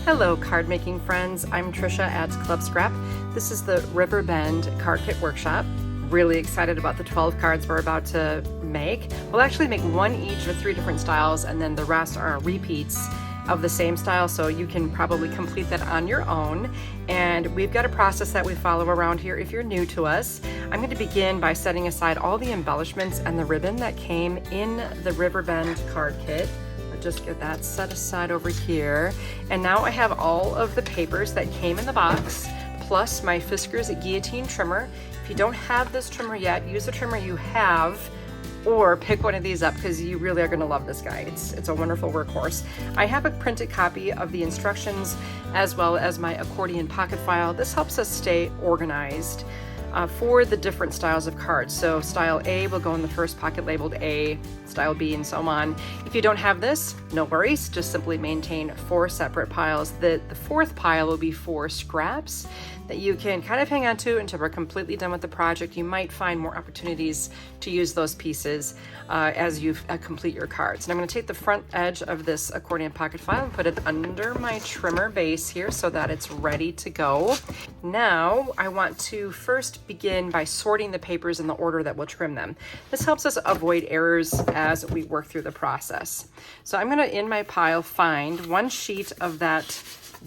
Hello card making friends, I'm Trisha at Club Scrap. This is the Riverbend Card Kit Workshop. Really excited about the 12 cards we're about to make. We'll actually make one each of 3 different styles, and then the rest are repeats of the same style, so you can probably complete that on your own. And we've got a process that we follow around here if you're new to us. I'm going to begin by setting aside all the embellishments and the ribbon that came in the Riverbend card kit. Just get that set aside over here. And now I have all of the papers that came in the box, plus my Fisker's guillotine trimmer. If you don't have this trimmer yet, use the trimmer you have, or pick one of these up because you really are going to love this guy. It's a wonderful workhorse. I have a printed copy of the instructions as well as my accordion pocket file. This helps us stay organized for the different styles of cards. So style A will go in the first pocket labeled A, style B, and so on. If you don't have this, no worries, just simply maintain 4 separate piles. The 4th pile will be 4 scraps that you can kind of hang on to until we're completely done with the project. You might find more opportunities to use those pieces as you complete your cards. And I'm going to take the front edge of this accordion pocket file and put it under my trimmer base here so that it's ready to go. Now I want to first begin by sorting the papers in the order that we'll trim them. This helps us avoid errors as we work through the process. So I'm going to, in my pile, find one sheet of that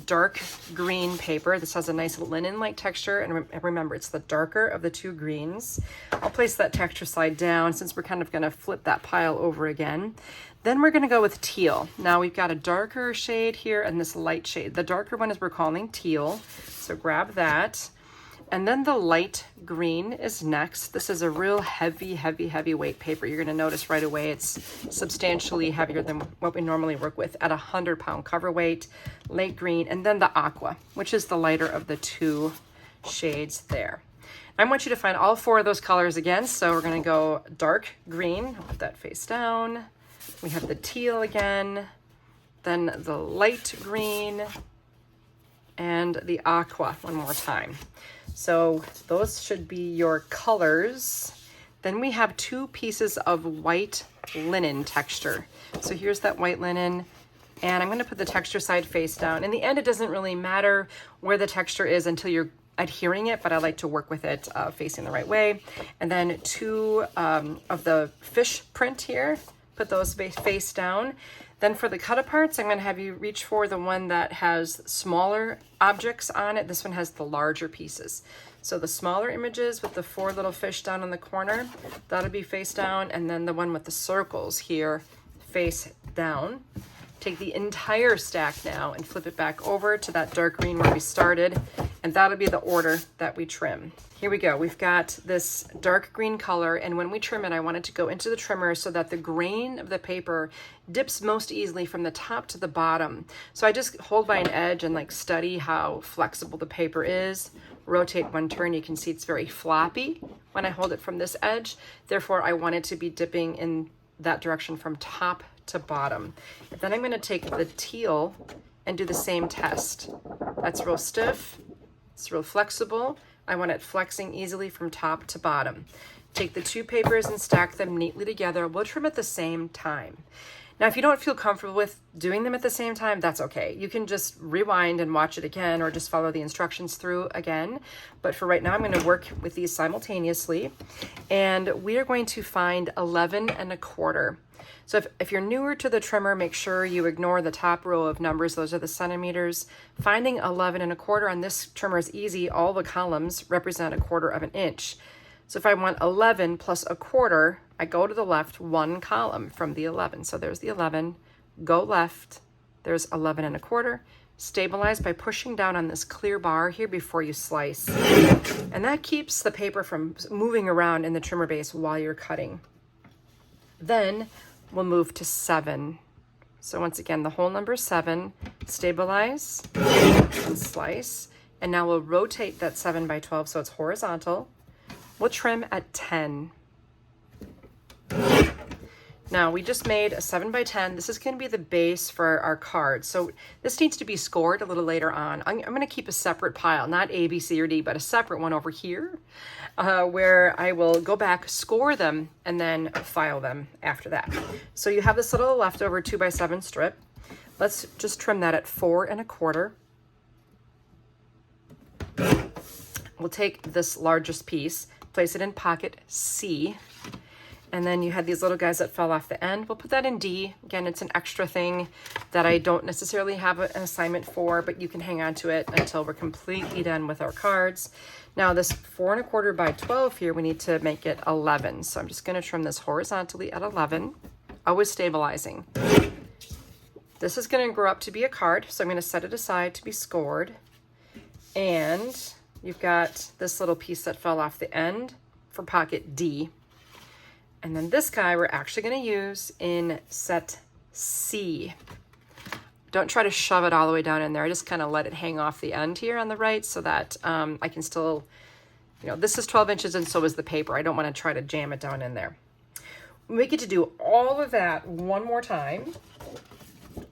dark green paper. This has a nice linen-like texture, and remember, it's the darker of the 2 greens. I'll place that texture slide down since we're kind of going to flip that pile over again. Then we're going to go with teal. Now we've got a darker shade here and this light shade. The darker one is we're calling teal, so grab that. And then the light green is next. This is a real heavy weight paper. You're going to notice right away it's substantially heavier than what we normally work with at 100-pound cover weight. Light green, and then the aqua, which is the lighter of the 2 shades there. I want you to find all 4 of those colors again. So we're going to go dark green. I'll put that face down. We have the teal again, then the light green, and the aqua one more time. So those should be your colors. Then we have 2 pieces of white linen texture. So here's that white linen, and I'm going to put the texture side face down. In the end, it doesn't really matter where the texture is until you're adhering it, but I like to work with it facing the right way. And then 2 of the fish print here, put those face down. Then for the Cutaparts, I'm going to have you reach for the one that has smaller objects on it. This one has the larger pieces. So the smaller images with the 4 little fish down in the corner, that'll be face down. And then the one with the circles here, face down. Take the entire stack now and flip it back over to that dark green where we started. And that'll be the order that we trim. Here we go. We've got this dark green color, and when we trim it, I want it to go into the trimmer so that the grain of the paper dips most easily from the top to the bottom. So I just hold by an edge and like study how flexible the paper is. Rotate 1 turn, you can see it's very floppy when I hold it from this edge. Therefore, I want it to be dipping in that direction from top to bottom. And then I'm going to take the teal and do the same test. That's real stiff. It's real flexible. I want it flexing easily from top to bottom. Take the 2 papers and stack them neatly together. We'll trim at the same time. Now, if you don't feel comfortable with doing them at the same time, that's okay. You can just rewind and watch it again, or just follow the instructions through again. But for right now, I'm going to work with these simultaneously. And we are going to find 11 1/4. So if you're newer to the trimmer, make sure you ignore the top row of numbers. Those are the centimeters. Finding 11 1/4 on this trimmer is easy. All the columns represent 1/4 of an inch. So if I want 11 plus 1/4, I go to the left 1 column from the 11. So there's the 11, go left, there's 11 1/4. Stabilize by pushing down on this clear bar here before you slice. And that keeps the paper from moving around in the trimmer base while you're cutting. Then we'll move to 7. So once again, the whole number 7, stabilize and slice. And now we'll rotate that 7 by 12 so it's horizontal. We'll trim at 10. Now we just made a 7 by 10. This is going to be the base for our card. So this needs to be scored a little later on. I'm going to keep a separate pile, not A, B, C, or D, but a separate one over here where I will go back, score them, and then file them after that. So you have this little leftover 2 by 7 strip. Let's just trim that at 4 1/4. We'll take this largest piece, place it in pocket C, and then you had these little guys that fell off the end. We'll put that in D. Again, it's an extra thing that I don't necessarily have an assignment for, but you can hang on to it until we're completely done with our cards. Now this 4 1/4 by 12 here, we need to make it 11. So I'm just gonna trim this horizontally at 11, always stabilizing. This is gonna grow up to be a card, so I'm gonna set it aside to be scored. And you've got this little piece that fell off the end for pocket D. And then this guy we're actually going to use in set C. Don't try to shove it all the way down in there. I just kind of let it hang off the end here on the right so that I can still, you know, this is 12 inches and so is the paper. I don't want to try to jam it down in there. We get to do all of that one more time.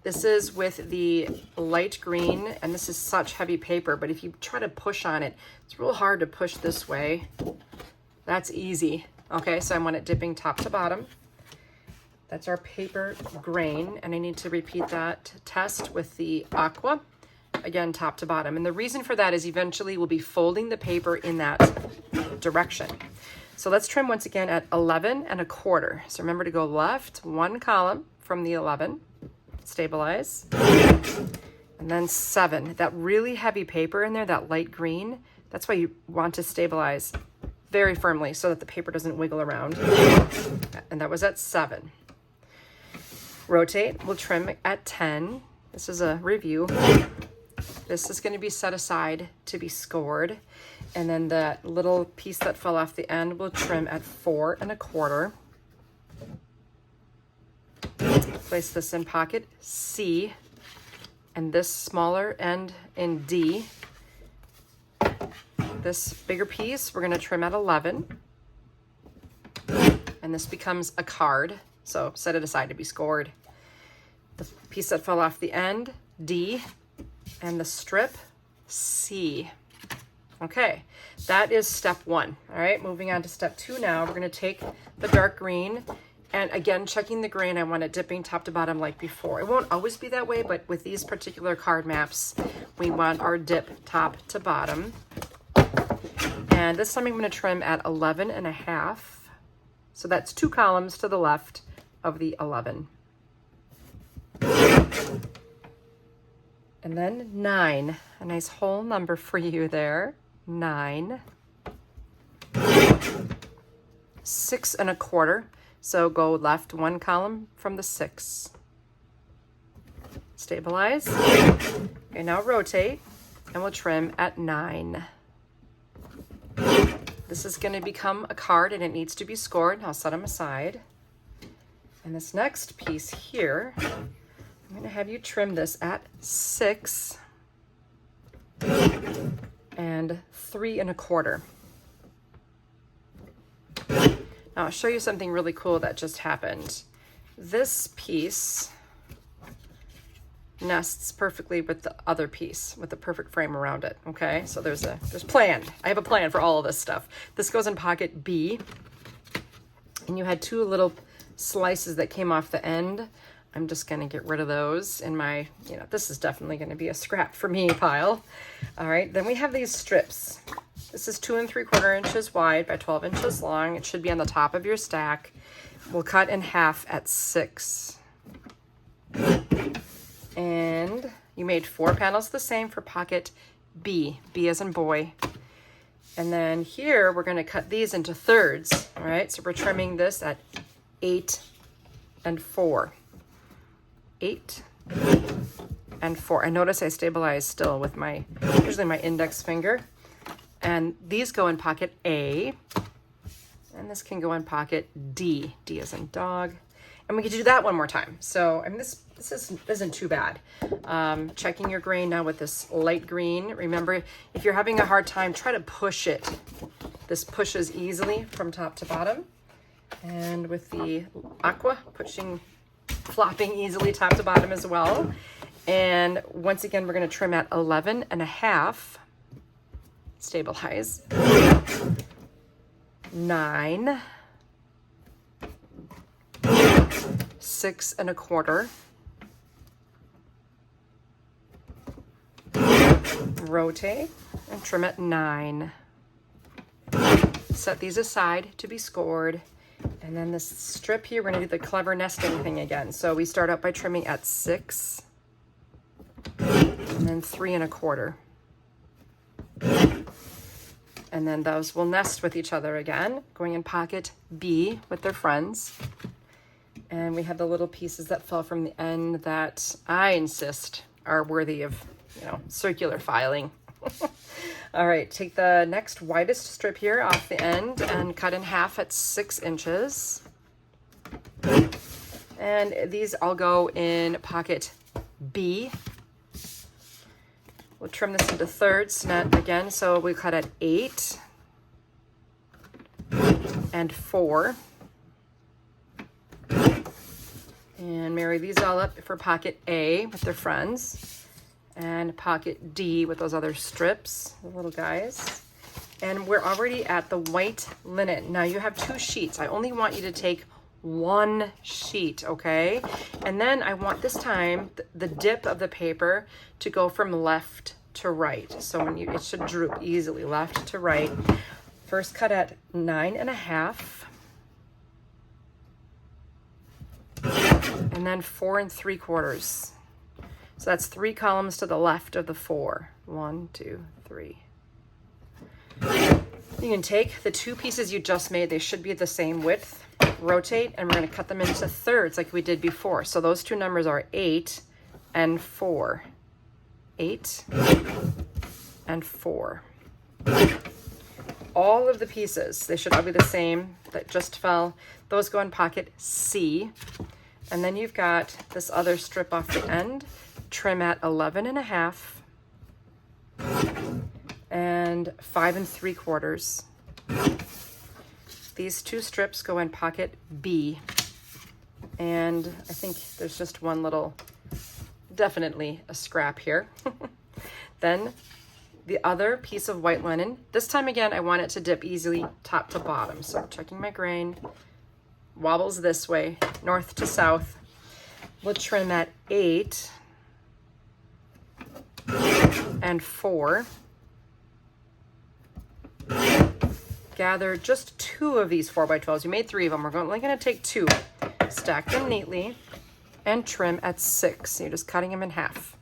This is with the light green, and this is such heavy paper, but if you try to push on it, it's real hard to push this way. That's easy. Okay, so I want it dipping top to bottom. That's our paper grain, and I need to repeat that test with the aqua, again, top to bottom. And the reason for that is eventually we'll be folding the paper in that direction. So let's trim once again at 11 1/4. So remember to go left, 1 column from the 11, stabilize, and then 7. That really heavy paper in there, that light green, that's why you want to stabilize very firmly so that the paper doesn't wiggle around. And that was at 7. Rotate, we'll trim at 10. This is a review. This is going to be set aside to be scored. And then that little piece that fell off the end we'll trim at 4 1/4. Place this in pocket C, and this smaller end in D. This bigger piece we're going to trim at 11, and this becomes a card, so set it aside to be scored. The piece that fell off the end, D, and the strip, C. Okay, that is step 1. All right, moving on to step 2 now. We're going to take the dark green, and again, checking the grain, I want it dipping top to bottom like before. It won't always be that way, but with these particular card maps, we want our dip top to bottom. And this time I'm going to trim at 11 1/2. So that's 2 columns to the left of the 11. And then 9, a nice whole number for you there, 9. 6 1/4. So go left 1 column from the 6. Stabilize. Okay, now rotate, and we'll trim at 9. This is going to become a card, and it needs to be scored. I'll set them aside. And this next piece here, I'm going to have you trim this at 6 and 3 1/4. Now I'll show you something really cool that just happened. This piece nests perfectly with the other piece, with the perfect frame around it. Okay, so there's plan. I have a plan for all of this stuff. This goes in pocket B, and you had 2 little slices that came off the end. I'm just going to get rid of those in my, this is definitely going to be a scrap for me pile. All right, then we have these strips. This is 2 3/4 inches wide by 12 inches long. It should be on the top of your stack. We'll cut in half at 6. And you made 4 panels the same for pocket B, B as in boy. And then here we're going to cut these into thirds. All right, so we're trimming this at 8 and 4. 8 and 4. I notice I stabilize still with usually my index finger. And these go in pocket A, and this can go in pocket D, D as in dog. And we could do that one more time. So, I mean, this isn't too bad. Checking your grain now with this light green. Remember, if you're having a hard time, try to push it. This pushes easily from top to bottom. And with the aqua, flopping easily top to bottom as well. And once again, we're going to trim at 11 1/2. Stabilize. 9. 6 1/4. rotate, and trim at 9. Set these aside to be scored. And then this strip here, we're gonna do the clever nesting thing again. So we start out by trimming at 6, and then 3 1/4. And then those will nest with each other again, going in pocket B with their friends. And we have the little pieces that fell from the end that I insist are worthy of, circular filing. All right, take the next widest strip here off the end and cut in half at 6 inches. And these all go in pocket B. We'll trim this into thirds again, so we cut at 8 and 4. And marry these all up for pocket A with their friends, and pocket D with those other strips, the little guys. And we're already at the white linen. Now you have 2 sheets. I only want you to take 1 sheet, okay? And then I want this time the dip of the paper to go from left to right. So when it should droop easily left to right. First cut at 9 1/2. And then 4 3/4. So that's 3 columns to the left of the 4. 1, 2, 3. You can take the 2 pieces you just made, they should be the same width, rotate, and we're going to cut them into thirds like we did before. So those 2 numbers are 8 and 4. 8 and 4. All of the pieces, they should all be the same that just fell. Those go in pocket C. And then you've got this other strip off the end, trim at 11 1/2 and 5 3/4. These 2 strips go in pocket B. And I think there's just one little, definitely a scrap here. Then the other piece of white linen, this time again, I want it to dip easily top to bottom. So checking my grain. Wobbles this way, north to south. We'll trim at 8 and 4. Gather just 2 of these 4x12s. You made 3 of them. We're only going to take 2. Stack them neatly and trim at 6. So you're just cutting them in half.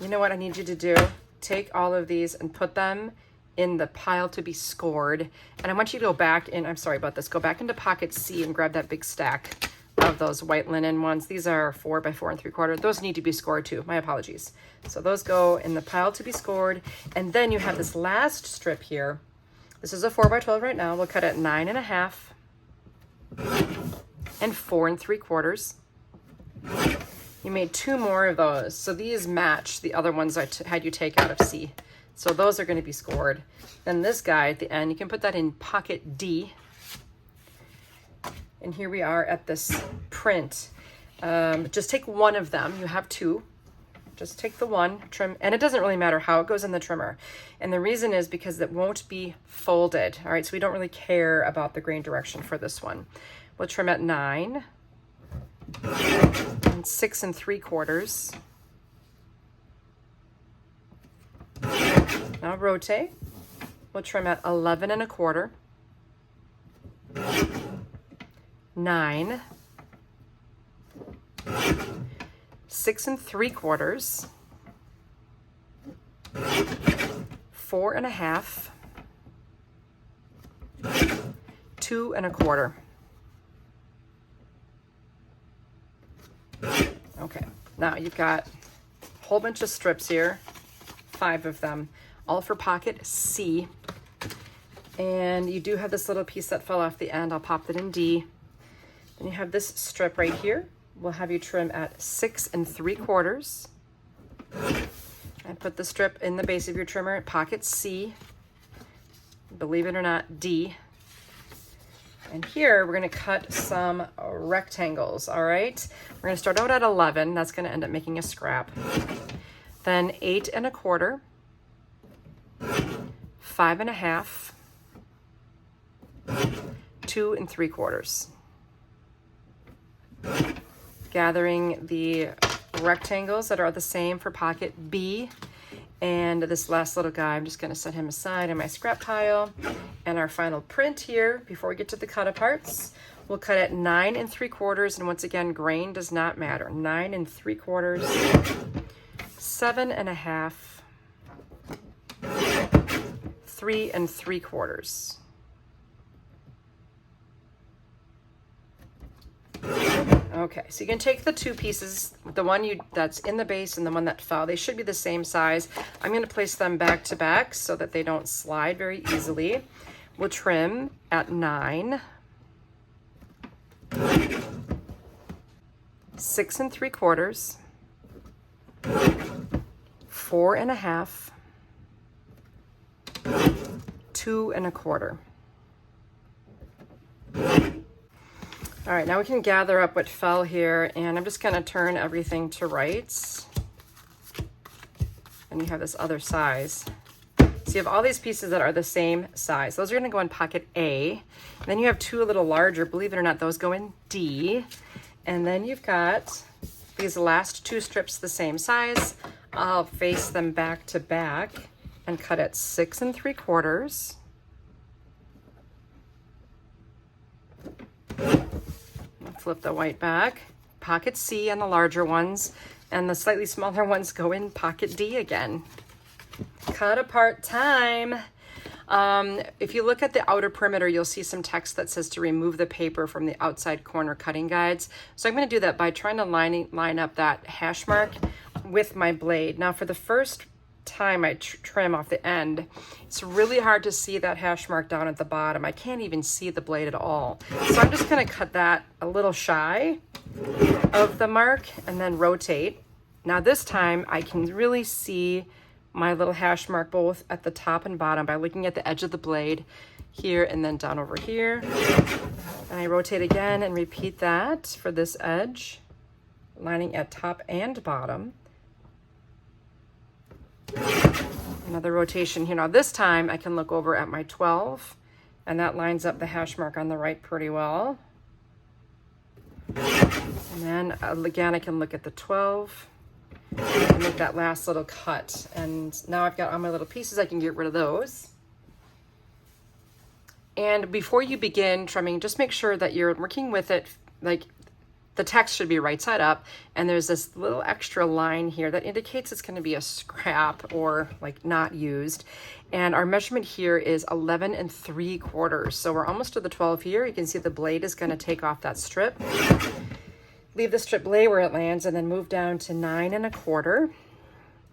You know what I need you to do? Take all of these and put them in the pile to be scored. And I want you to go back in, I'm sorry about this, go back into pocket C and grab that big stack of those white linen ones. These are 4 by 4 3/4. Those need to be scored too. My apologies. So those go in the pile to be scored. And then you have this last strip here. This is a 4x12 right now. We'll cut at 9 1/2 and 4 3/4. You made 2 more of those. So these match the other ones I had you take out of C. So those are going to be scored. Then this guy at the end, you can put that in pocket D. And here we are at this print. Just take 1 of them. You have 2. Just take the 1, trim, and it doesn't really matter how it goes in the trimmer. And the reason is because it won't be folded. All right, so we don't really care about the grain direction for this one. We'll trim at 9 and 6 3/4. Now rotate. We'll trim at 11 1/4, 9, 6 3/4, 4 1/2, 2 1/4. Okay, now you've got a whole bunch of strips here, 5 of them, all for pocket C. And you do have this little piece that fell off the end. I'll pop it in D. Then you have this strip right here. We'll have you trim at 6 3/4. And put the strip in the base of your trimmer at pocket C. Believe it or not, D. And here we're going to cut some rectangles, all right? We're going to start out at 11. That's going to end up making a scrap. Then 8 1/4, 5 1/2, 2 3/4. Gathering the rectangles that are the same for pocket B. And this last little guy, I'm just gonna set him aside in my scrap pile. And our final print here, before we get to the Cutaparts, we'll cut at 9 3/4, and once again, grain does not matter. 9 3/4, 7 1/2, 3 3/4. Okay, so you can take the two pieces, the one that's in the base and the one that fell. They should be the same size. I'm going to place them back to back so that they don't slide very easily. We'll trim at 9, 6 3/4, 4 1/2, 2 1/4. All right, now we can gather up what fell here, and I'm just gonna turn everything to rights. And you have this other size. So you have all these pieces that are the same size. Those are gonna go in pocket A. And then you have two a little larger, believe it or not, those go in D. And then you've got these last two strips the same size. I'll face them back to back and cut at 6 3/4. Flip the white back, pocket C on the larger ones, and the slightly smaller ones go in pocket D again. Cut apart time. If you look at the outer perimeter, you'll see some text that says to remove the paper from the outside corner cutting guides. So I'm going to do that by trying to line up that hash mark with my blade. Now for the first time I trim off the end, it's really hard to see that hash mark down at the bottom. I can't even see the blade at all. So I'm just going to cut that a little shy of the mark and then rotate. Now this time I can really see my little hash mark both at the top and bottom by looking at the edge of the blade here and then down over here. And I rotate again and repeat that for this edge, lining at top and bottom. Another rotation here. Now this time I can look over at my 12, and that lines up the hash mark on the right pretty well. And then again I can look at the 12 and make that last little cut. And now I've got all my little pieces, I can get rid of those. And before you begin trimming, just make sure that you're working with it, like the text should be right side up, and there's this little extra line here that indicates it's going to be a scrap or like not used. And our measurement here is 11 3/4. So we're almost to the 12 here. You can see the blade is going to take off that strip. Leave the strip lay where it lands and then move down to 9 1/4.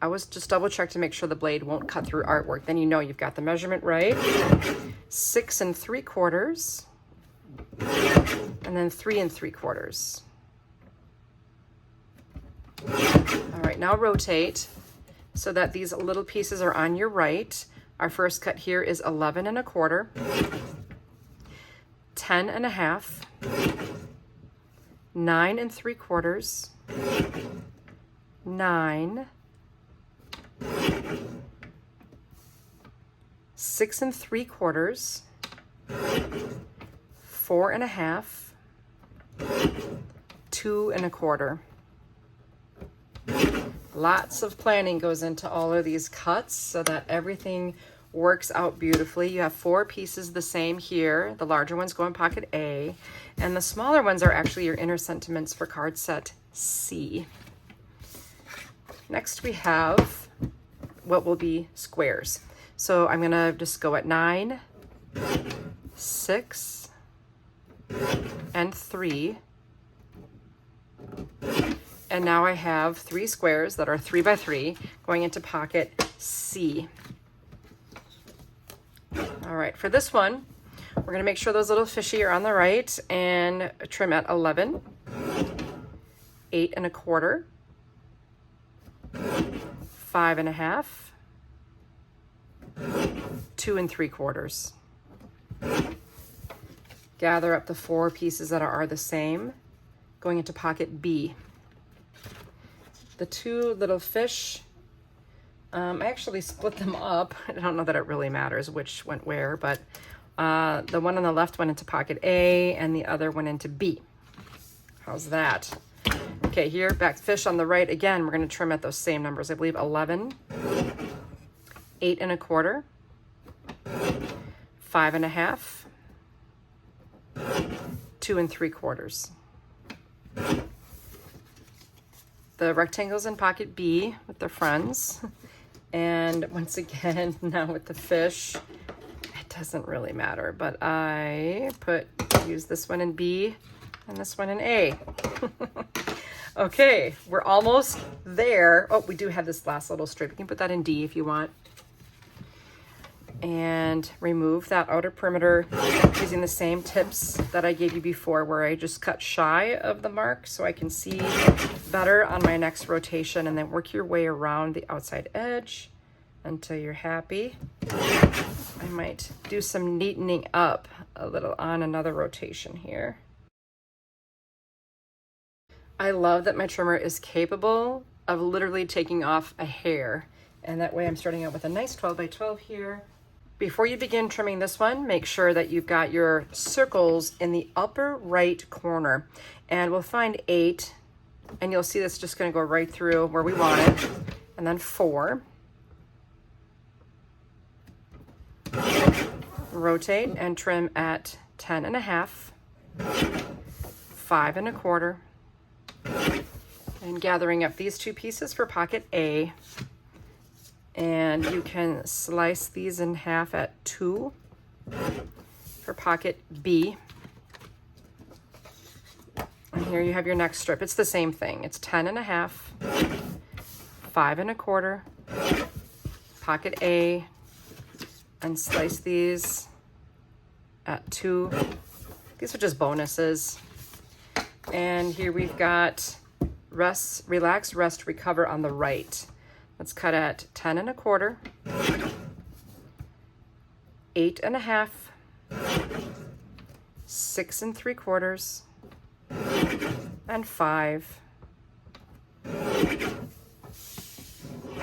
I was just double check to make sure the blade won't cut through artwork. Then you know you've got the measurement right. 6 3/4. And then 3 3/4. All right, now rotate so that these little pieces are on your right. Our first cut here is 11 1/4, 10 1/2, 9 3/4, 9, 6 3/4, 4 1/2, 2 1/4. Lots of planning goes into all of these cuts so that everything works out beautifully. You have 4 pieces the same here. The larger ones go in pocket A, and the smaller ones are actually your inner sentiments for card set C. Next we have what will be squares. So I'm gonna just go at 9, 6, and 3. And now I have 3 squares that are 3 by 3 going into pocket C. All right, for this one, we're gonna make sure those little fishy are on the right and trim at 11, 8 1/4, 5 1/2, 2 3/4. Gather up the 4 pieces that are the same, going into pocket B. The 2 little fish, I actually split them up. I don't know that it really matters which went where, but the one on the left went into pocket A and the other went into B. How's that? Okay, here, back to fish on the right. Again, we're gonna trim at those same numbers. I believe 11, 8 1/4, 5 1/2, 2 3/4. The rectangles in pocket B with their friends. And once again, now with the fish, it doesn't really matter, but I use this one in B and this one in A. Okay, we're almost there. Oh, we do have this last little strip. You can put that in D if you want. And remove that outer perimeter using the same tips that I gave you before, where I just cut shy of the mark so I can see better on my next rotation, and then work your way around the outside edge until you're happy. I might do some neatening up a little on another rotation here. I love that my trimmer is capable of literally taking off a hair, and that way I'm starting out with a nice 12 by 12 here. Before you begin trimming this one, make sure that you've got your circles in the upper right corner, and we'll find 8, and you'll see that's just going to go right through where we want it, and then 4. Rotate and trim at 10 1/2, 5 1/4, and gathering up these 2 pieces for pocket A. And you can slice these in half at 2 for pocket B. And here you have your next strip. It's the same thing. It's 10 1/2, 5 1/4, pocket A, and slice these at 2. These are just bonuses. And here we've got rest, relax, rest, recover on the right. Let's cut at 10 1/4, 8 1/2, 6 3/4, and 5.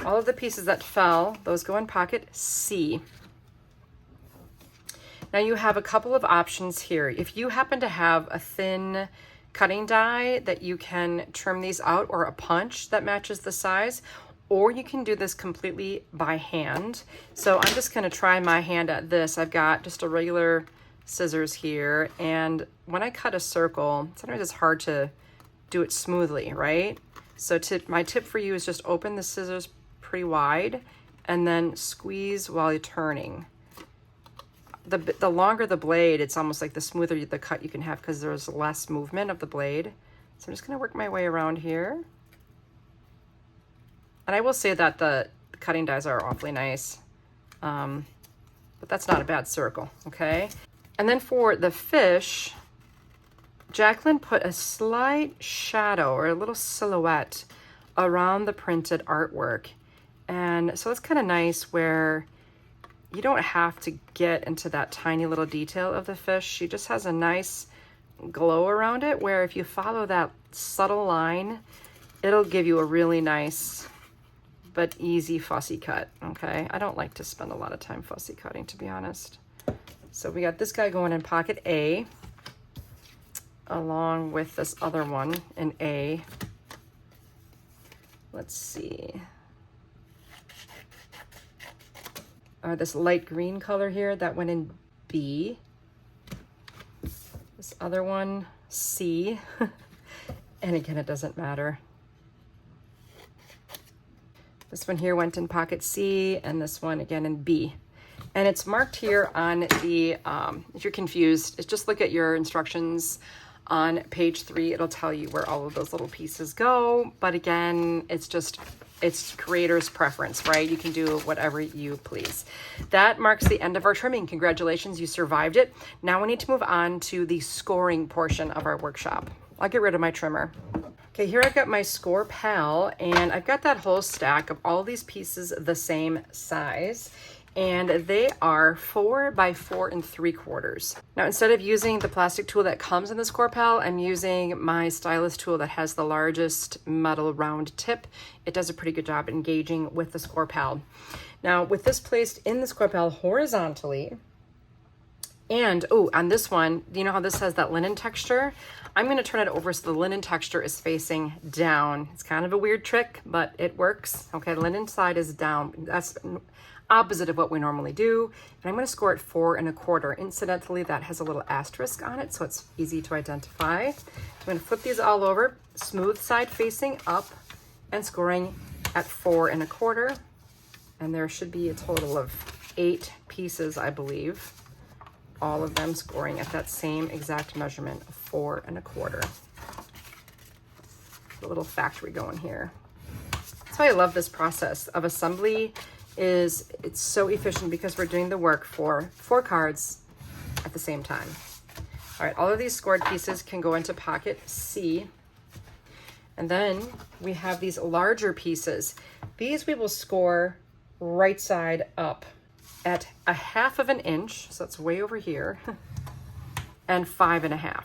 All of the pieces that fell, those go in pocket C. Now you have a couple of options here. If you happen to have a thin cutting die that you can trim these out, or a punch that matches the size, or you can do this completely by hand. So I'm just gonna try my hand at this. I've got just a regular scissors here, and when I cut a circle, sometimes it's hard to do it smoothly, right? So my tip for you is just open the scissors pretty wide and then squeeze while you're turning. The longer the blade, it's almost like the smoother the cut you can have, because there's less movement of the blade. So I'm just gonna work my way around here. And I will say that the cutting dies are awfully nice, but that's not a bad circle, okay? And then for the fish, Jacqueline put a slight shadow or a little silhouette around the printed artwork. And so it's kind of nice where you don't have to get into that tiny little detail of the fish. She just has a nice glow around it, where if you follow that subtle line, it'll give you a really nice but easy fussy cut, okay? I don't like to spend a lot of time fussy cutting, to be honest. So we got this guy going in pocket A, along with this other one in A. Let's see. This light green color here, that went in B. This other one, C. And again, it doesn't matter. This one here went in pocket C, and this one again in B. And it's marked here on the, if you're confused, just look at your instructions on page 3. It'll tell you where all of those little pieces go. But again, it's creator's preference, right? You can do whatever you please. That marks the end of our trimming. Congratulations, you survived it. Now we need to move on to the scoring portion of our workshop. I'll get rid of my trimmer. Okay, here I've got my score pal, and I've got that whole stack of all these pieces the same size, and they are 4 by 4 3/4. Now, instead of using the plastic tool that comes in the score pal, I'm using my stylus tool that has the largest metal round tip. It does a pretty good job engaging with the score pal. Now, with this placed in the score pal horizontally, And, oh, on this one, you know how this has that linen texture? I'm going to turn it over so the linen texture is facing down. It's kind of a weird trick, but it works. Okay, the linen side is down. That's opposite of what we normally do. And I'm going to score it 4 1/4. Incidentally, that has a little asterisk on it, so it's easy to identify. I'm going to flip these all over, smooth side facing up, and scoring at 4 1/4. And there should be a total of 8 pieces, I believe. All of them scoring at that same exact measurement of 4 1/4. A little factory going here. That's why I love this process of assembly. It's so efficient because we're doing the work for 4 cards at the same time. All right, all of these scored pieces can go into pocket C. And then we have these larger pieces. These we will score right side up at 1/2 inch, so that's way over here, and 5 1/2.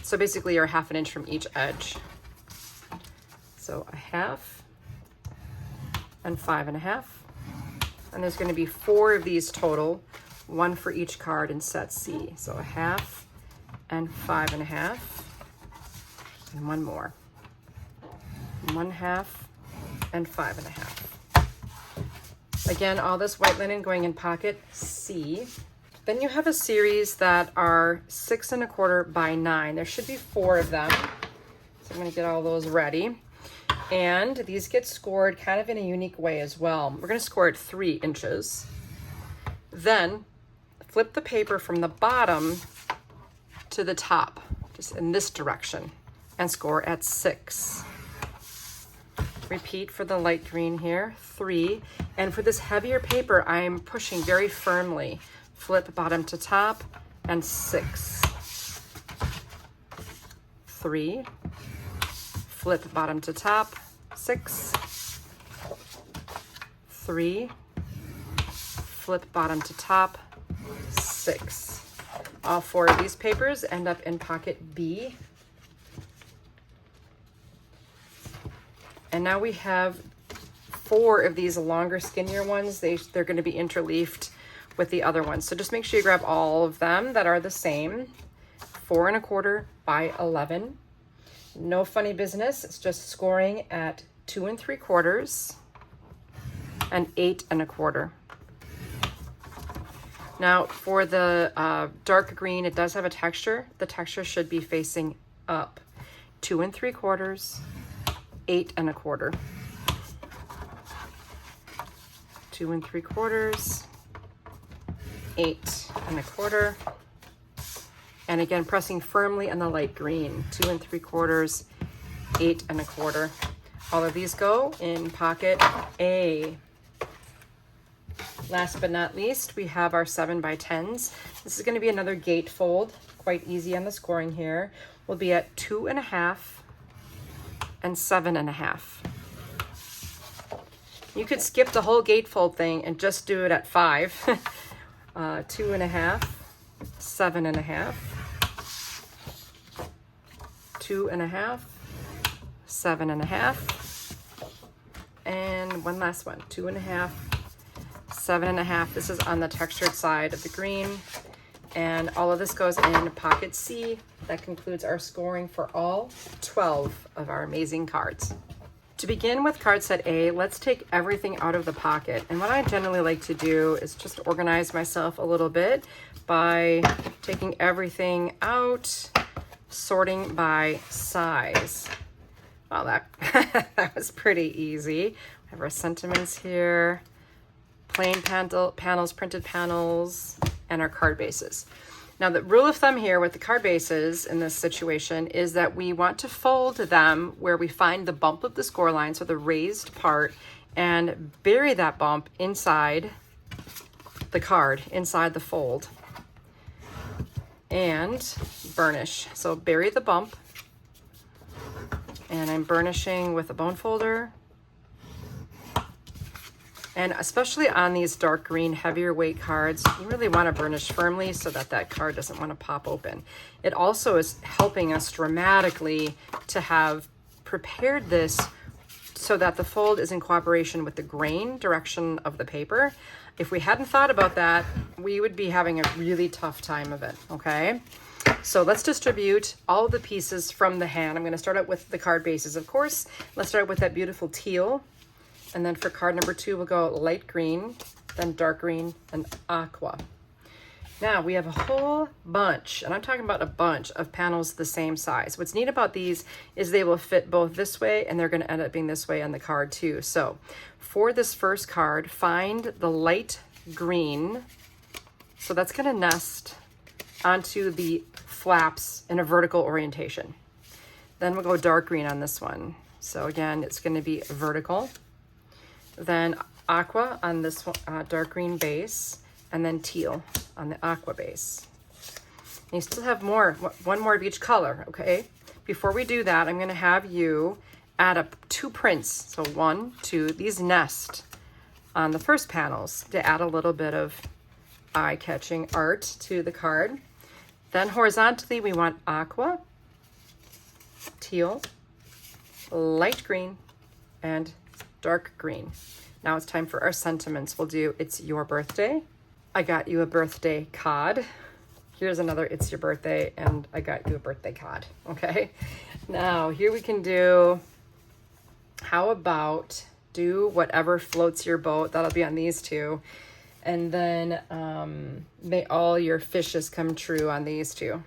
So basically you're 1/2 inch from each edge. So 1/2 and 5 1/2. And there's going to be 4 of these total, 1 for each card in set C. So 1/2 and 5 1/2, and 1 more. 1/2 and 5 1/2. Again, all this white linen going in pocket C. Then you have a series that are 6 1/4 by 9. There should be 4 of them. So I'm going to get all those ready. And these get scored kind of in a unique way as well. We're going to score at 3 inches. Then flip the paper from the bottom to the top, just in this direction, and score at 6. Repeat for the light green here, 3. And for this heavier paper, I'm pushing very firmly. Flip bottom to top and 6. 3. Flip bottom to top, 6. 3. Flip bottom to top, 6. All 4 of these papers end up in pocket B. And now we have 4 of these longer, skinnier ones. They're going to be interleafed with the other ones. So just make sure you grab all of them that are the same. 4 1/4 by 11. No funny business. It's just scoring at 2 3/4 and 8 1/4. Now for the dark green, it does have a texture. The texture should be facing up. 2 3/4. 8 1/4. 2 3/4. 8 1/4. And again, pressing firmly on the light green. 2 3/4. 8 1/4. All of these go in pocket A. Last but not least, we have our 7 by 10s. This is going to be another gatefold. Quite easy on the scoring here. We'll be at 2 1/2. And 7 1/2. You could skip the whole gatefold thing and just do it at 5. 2 1/2, 7 1/2, 2 1/2, 7 1/2, and one last one, 2 1/2, 7 1/2. This is on the textured side of the green. And all of this goes in pocket C. That concludes our scoring for all 12 of our amazing cards. To begin with card set A, let's take everything out of the pocket. And what I generally like to do is just organize myself a little bit by taking everything out, sorting by size. Well, that was pretty easy. We have our sentiments here, plain panels, printed panels, and our card bases. Now the rule of thumb here with the card bases in this situation is that we want to fold them where we find the bump of the score line, so the raised part, and bury that bump inside the card, inside the fold, and burnish. So bury the bump, and I'm burnishing with a bone folder. And especially on these dark green, heavier weight cards, you really want to burnish firmly so that that card doesn't want to pop open. It also is helping us dramatically to have prepared this so that the fold is in cooperation with the grain direction of the paper. If we hadn't thought about that, we would be having a really tough time of it, okay? So let's distribute all of the pieces from the hand. I'm going to start out with the card bases, of course. Let's start with that beautiful teal. And then for card number 2, we'll go light green, then dark green, and aqua. Now we have a whole bunch, and I'm talking about a bunch of panels the same size. What's neat about these is they will fit both this way, and they're going to end up being this way on the card too. So for this first card, find the light green. So that's going to nest onto the flaps in a vertical orientation. Then we'll go dark green on this one. So again, it's going to be vertical. Then aqua on this one, dark green base, and then teal on the aqua base. And you still have more, one more of each color, okay? Before we do that, I'm going to have you add up 2 prints. So 1, 2, these nest on the first panels to add a little bit of eye-catching art to the card. Then horizontally, we want aqua, teal, light green, and dark green. Now it's time for our sentiments. We'll do It's Your Birthday. I got you a birthday card. Here's another It's Your Birthday, and I got you a birthday card, okay? Now here we can do, how about do whatever floats your boat. That'll be on these 2. And then may all your fishes come true on these 2.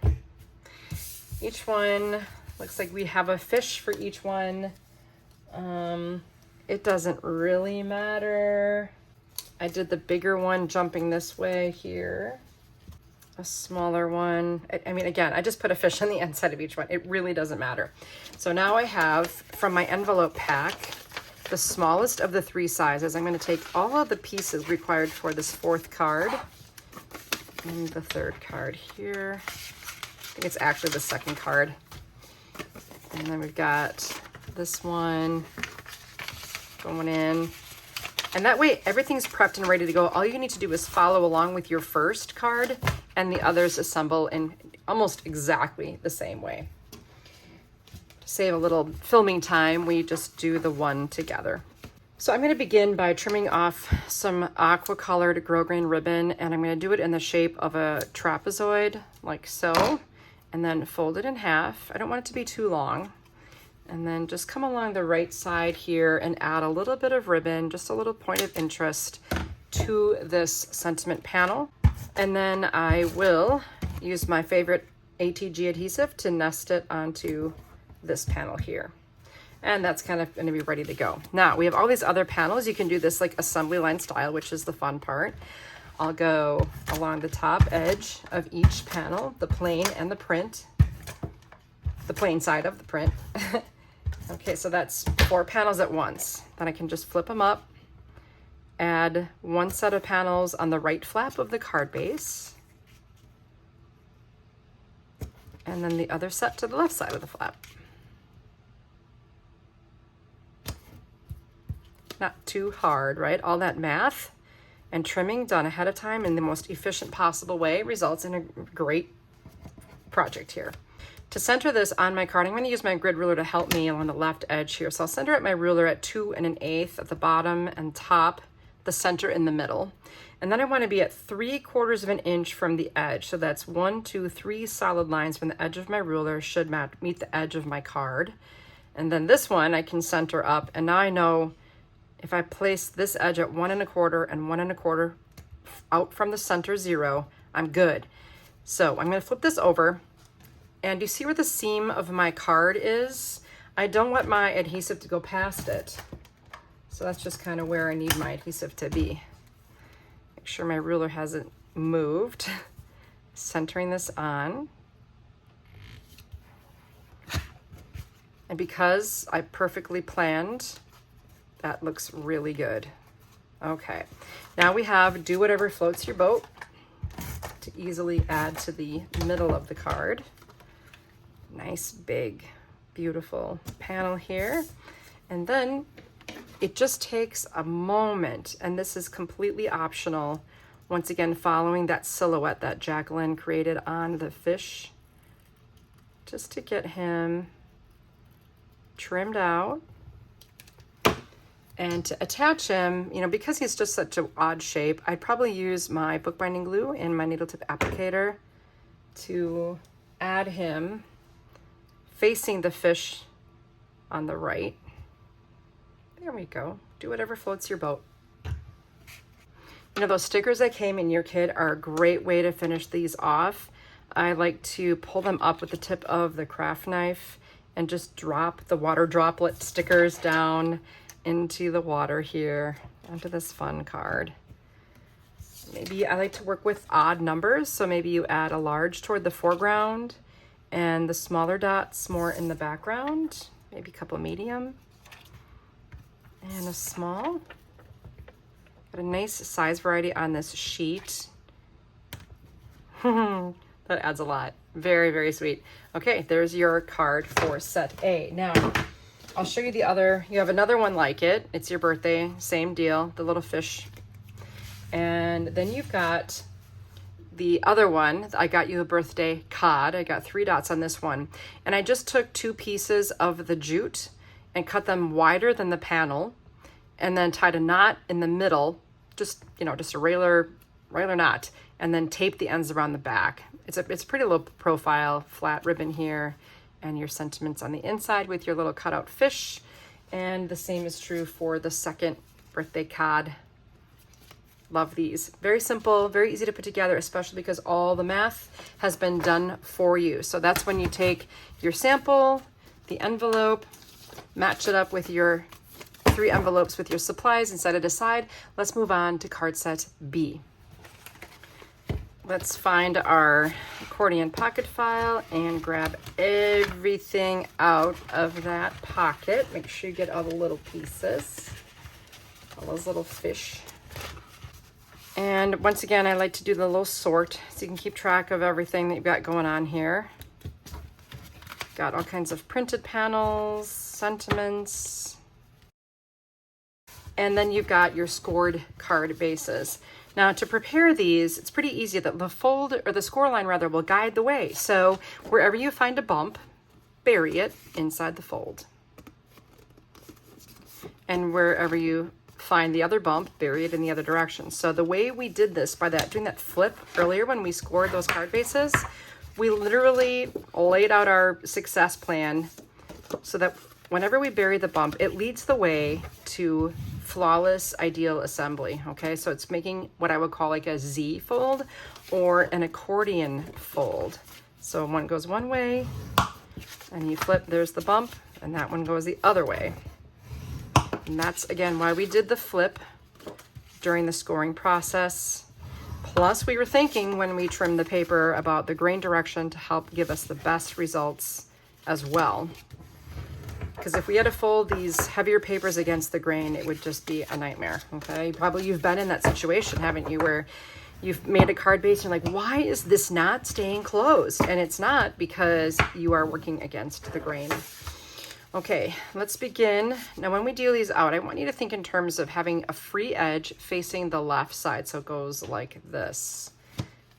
Each one, looks like we have a fish for each one. It doesn't really matter. I did the bigger one jumping this way here. A smaller one. I mean, again, I just put a fish on the inside of each one. It really doesn't matter. So now I have, from my envelope pack, the smallest of the 3 sizes. I'm going to take all of the pieces required for this 4th card and the 3rd card here. I think it's actually the 2nd card. And then we've got this one going in. And that way everything's prepped and ready to go. All you need to do is follow along with your first card, and the others assemble in almost exactly the same way. To save a little filming time, we just do the one together. So I'm going to begin by trimming off some aqua colored grosgrain ribbon, and I'm going to do it in the shape of a trapezoid, like so, and then fold it in half. I don't want it to be too long. And then just come along the right side here and add a little bit of ribbon, just a little point of interest to this sentiment panel. And then I will use my favorite ATG adhesive to nest it onto this panel here. And that's kind of going to be ready to go. Now we have all these other panels. You can do this like assembly line style, which is the fun part. I'll go along the top edge of each panel, the plain and the print, the plain side of the print. Okay, so that's 4 panels at once. Then I can just flip them up, add 1 set of panels on the right flap of the card base, and then the other set to the left side of the flap. Not too hard, right? All that math and trimming done ahead of time in the most efficient possible way results in a great project here. To center this on my card, I'm going to use my grid ruler to help me along the left edge here. So I'll center at my ruler at 2 1/8 at the bottom and top, the center in the middle. And then I want to be at 3/4 of an inch from the edge. So that's 1, 2, 3 solid lines from the edge of my ruler should meet the edge of my card. And then this one I can center up. And now I know if I place this edge at 1 1/4 and 1 1/4 out from the center 0, I'm good. So I'm going to flip this over. And you see where the seam of my card is? I don't want my adhesive to go past it. So that's just kind of where I need my adhesive to be. Make sure my ruler hasn't moved. Centering this on. And because I perfectly planned, that looks really good. Okay, now we have do whatever floats your boat to easily add to the middle of the card. Nice big beautiful panel here, and then it just takes a moment, and this is completely optional, once again following that silhouette that Jacqueline created on the fish, just to get him trimmed out. And to attach him, you know, because he's just such an odd shape, I'd probably use my bookbinding glue and my needle tip applicator to add him facing the fish on the right. There we go. Do whatever floats your boat. You know, those stickers that came in your kit are a great way to finish these off. I like to pull them up with the tip of the craft knife and just drop the water droplet stickers down into the water here, onto this fun card. Maybe I like to work with odd numbers, so maybe you add a large toward the foreground and the smaller dots more in the background, maybe a couple medium and a small. Got a nice size variety on this sheet. That adds a lot. Very, very sweet. Okay, there's your card for set A. Now, I'll show you the other. You have another one like it. It's your birthday, same deal, the little fish. And then you've got the other one. I got you a birthday cod. I got 3 dots on this one. And I just took 2 pieces of the jute and cut them wider than the panel, and then tied a knot in the middle, just, you know, just a regular knot, and then tape the ends around the back. It's a pretty low profile flat ribbon here, and your sentiments on the inside with your little cutout fish. And the same is true for the second birthday cod. Love these. Very simple, very easy to put together, especially because all the math has been done for you. So that's when you take your sample, the envelope, match it up with your 3 envelopes with your supplies and set it aside. Let's move on to card set B. Let's find our accordion pocket file and grab everything out of that pocket. Make sure you get all the little pieces, all those little fish. And once again, I like to do the little sort so you can keep track of everything that you've got going on here. Got all kinds of printed panels, sentiments, and then you've got your scored card bases. Now, to prepare these, it's pretty easy. That the fold, or the score line rather, will guide the way. So wherever you find a bump, bury it inside the fold. And wherever you find the other bump, bury it in the other direction. So the way we did this, by doing that flip earlier when we scored those card bases, we literally laid out our success plan so that whenever we bury the bump, it leads the way to flawless ideal assembly. Okay, so it's making what I would call like a Z fold or an accordion fold. So one goes one way and you flip, there's the bump, and that one goes the other way. And that's again why we did the flip during the scoring process. Plus we were thinking when we trimmed the paper about the grain direction to help give us the best results as well. Because if we had to fold these heavier papers against the grain, it would just be a nightmare, okay? Probably you've been in that situation, haven't you, where you've made a card base and you're like, why is this not staying closed? And it's not, because you are working against the grain. Okay, let's begin. Now, when we deal these out, I want you to think in terms of having a free edge facing the left side. So it goes like this.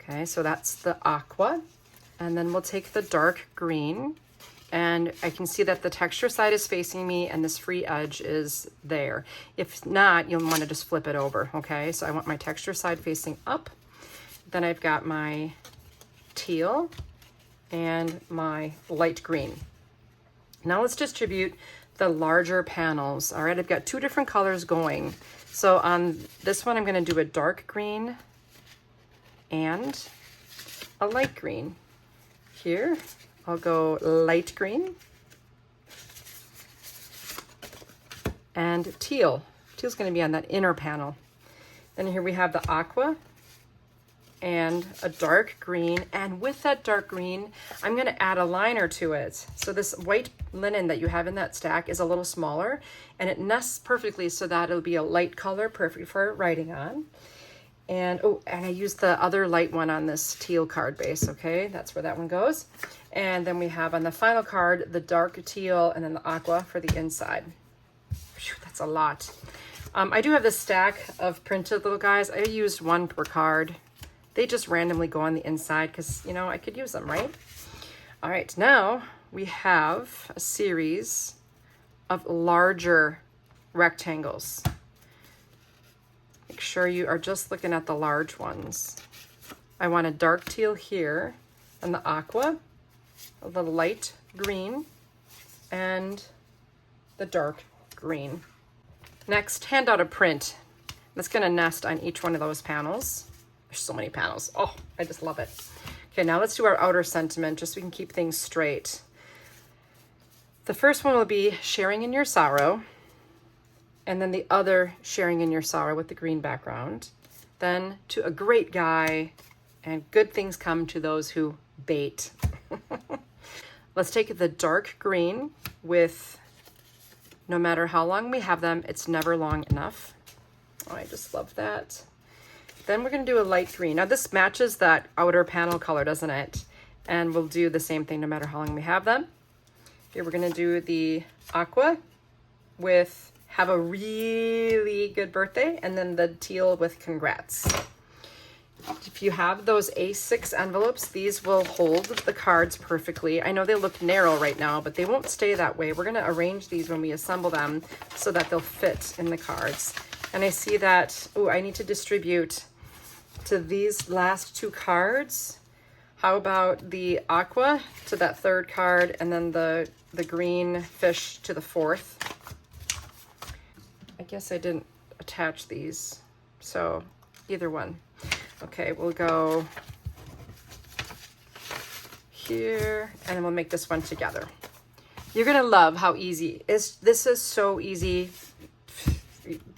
Okay, so that's the aqua. And then we'll take the dark green. And I can see that the texture side is facing me and this free edge is there. If not, you'll want to just flip it over, okay? So I want my texture side facing up. Then I've got my teal and my light green. Now let's distribute the larger panels. All right, I've got 2 different colors going. So on this one, I'm going to do a dark green and a light green. Here, I'll go light green and teal. Teal's going to be on that inner panel. Then here we have the aqua and a dark green. And with that dark green, I'm going to add a liner to it. So this white linen that you have in that stack is a little smaller, and it nests perfectly so that it'll be a light color, perfect for writing on. And oh, and I used the other light one on this teal card base, okay? That's where that one goes. And then we have on the final card, the dark teal and then the aqua for the inside. Whew, that's a lot. I do have this stack of printed little guys. I used 1 per card. They just randomly go on the inside because, you know, I could use them, right? All right, now we have a series of larger rectangles. Make sure you are just looking at the large ones. I want a dark teal here, and the aqua, the light green, and the dark green. Next, hand out a print that's gonna nest on each one of those panels. There's so many panels. Oh, I just love it. Okay, now let's do our outer sentiment just so we can keep things straight. The first one will be sharing in your sorrow, and then the other sharing in your sorrow with the green background. Then to a great guy, and good things come to those who bait. Let's take the dark green with, no matter how long we have them, it's never long enough. Oh, I just love that. Then we're gonna do a light green. Now this matches that outer panel color, doesn't it? And we'll do the same thing no matter how long we have them. Here we're gonna do the aqua with have a really good birthday, and then the teal with congrats. If you have those A6 envelopes, these will hold the cards perfectly. I know they look narrow right now, but they won't stay that way. We're gonna arrange these when we assemble them so that they'll fit in the cards. And I see that, oh, I need to distribute to these last two cards. How about the aqua to that third card, and then the green fish to the fourth? I guess I didn't attach these, so either one. Okay, we'll go here, and then we'll make this one together. You're gonna love how easy this is. So easy.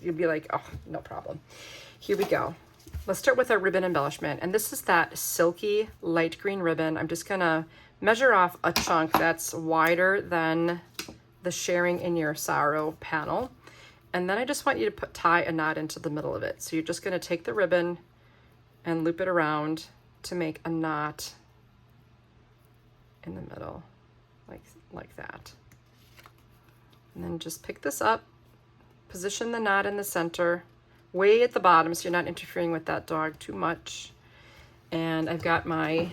You'll be like, oh, no problem. Here we go. Let's start with our ribbon embellishment, and this is that silky light green ribbon. I'm just gonna measure off a chunk that's wider than the sharing in your sorrow panel, and then I just want you to tie a knot into the middle of it. So you're just gonna take the ribbon and loop it around to make a knot in the middle, like that. And then just pick this up, position the knot in the center, way at the bottom so you're not interfering with that dog too much. And I've got my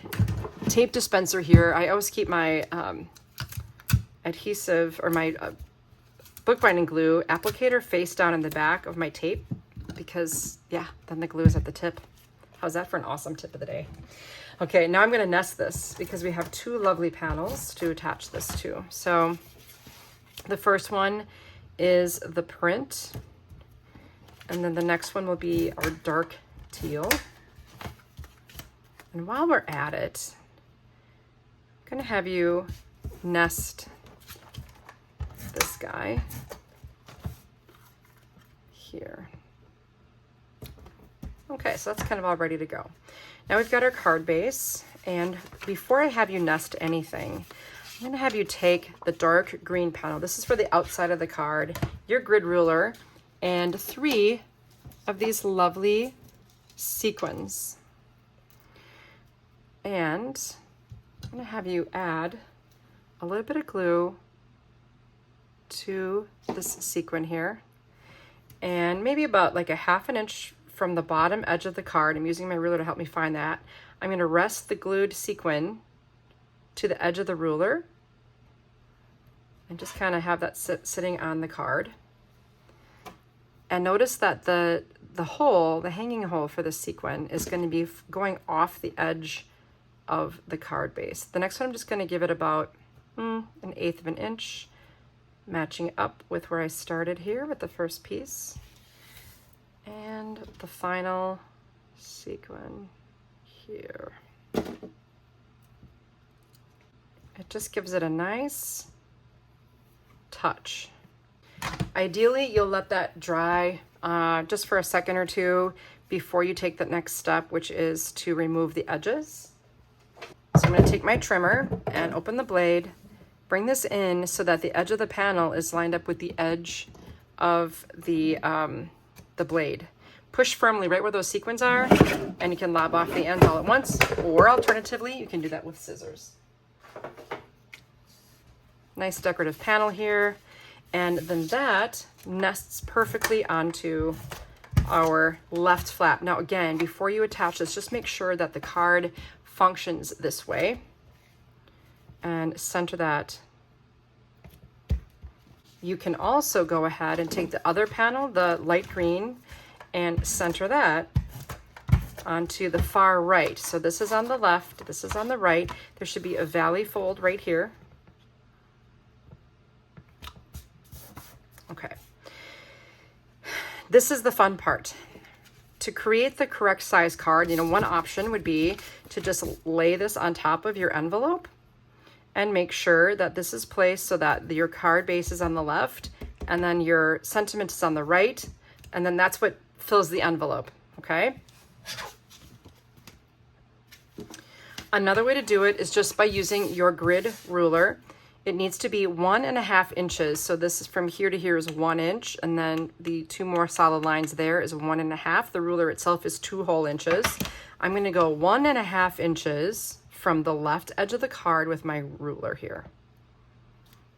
tape dispenser here. I always keep my adhesive or my bookbinding glue applicator face down in the back of my tape because, yeah, then the glue is at the tip. How's that for an awesome tip of the day? Okay, now I'm gonna nest this because we have two lovely panels to attach this to. So the first one is the print, and then the next one will be our dark teal. And while we're at it, I'm gonna have you nest this guy here. Okay, so that's kind of all ready to go. Now we've got our card base, and before I have you nest anything, I'm gonna have you take the dark green panel. This is for the outside of the card, your grid ruler, and 3 of these lovely sequins. And I'm gonna have you add a little bit of glue to this sequin here, and maybe about like a 1/2 inch from the bottom edge of the card. I'm using my ruler to help me find that. I'm going to rest the glued sequin to the edge of the ruler and just kind of have that sitting on the card. And notice that the hole, the hanging hole for the sequin is going to be going off the edge of the card base. The next one, I'm just going to give it about 1/8 of an inch, matching up with where I started here with the first piece. And the final sequin here. It just gives it a nice touch. Ideally, you'll let that dry just for a second or two before you take the next step, which is to remove the edges. So I'm going to take my trimmer and open the blade, bring this in so that the edge of the panel is lined up with the edge of the blade. Push firmly right where those sequins are, and you can lob off the ends all at once, or alternatively, you can do that with scissors. Nice decorative panel here, and then that nests perfectly onto our left flap. Now again, before you attach this, just make sure that the card functions this way, and center that You can also go ahead and take the other panel, the light green, and center that onto the far right. So this is on the left, this is on the right. There should be a valley fold right here. Okay. This is the fun part. To create the correct size card, you know, one option would be to just lay this on top of your envelope and make sure that this is placed so that your card base is on the left and then your sentiment is on the right, and then that's what fills the envelope, okay? Another way to do it is just by using your grid ruler. It needs to be 1.5 inches. So this is from here to here is 1 inch, and then the 2 more solid lines there is 1.5. The ruler itself is 2 whole inches. I'm gonna go 1.5 inches from the left edge of the card with my ruler here.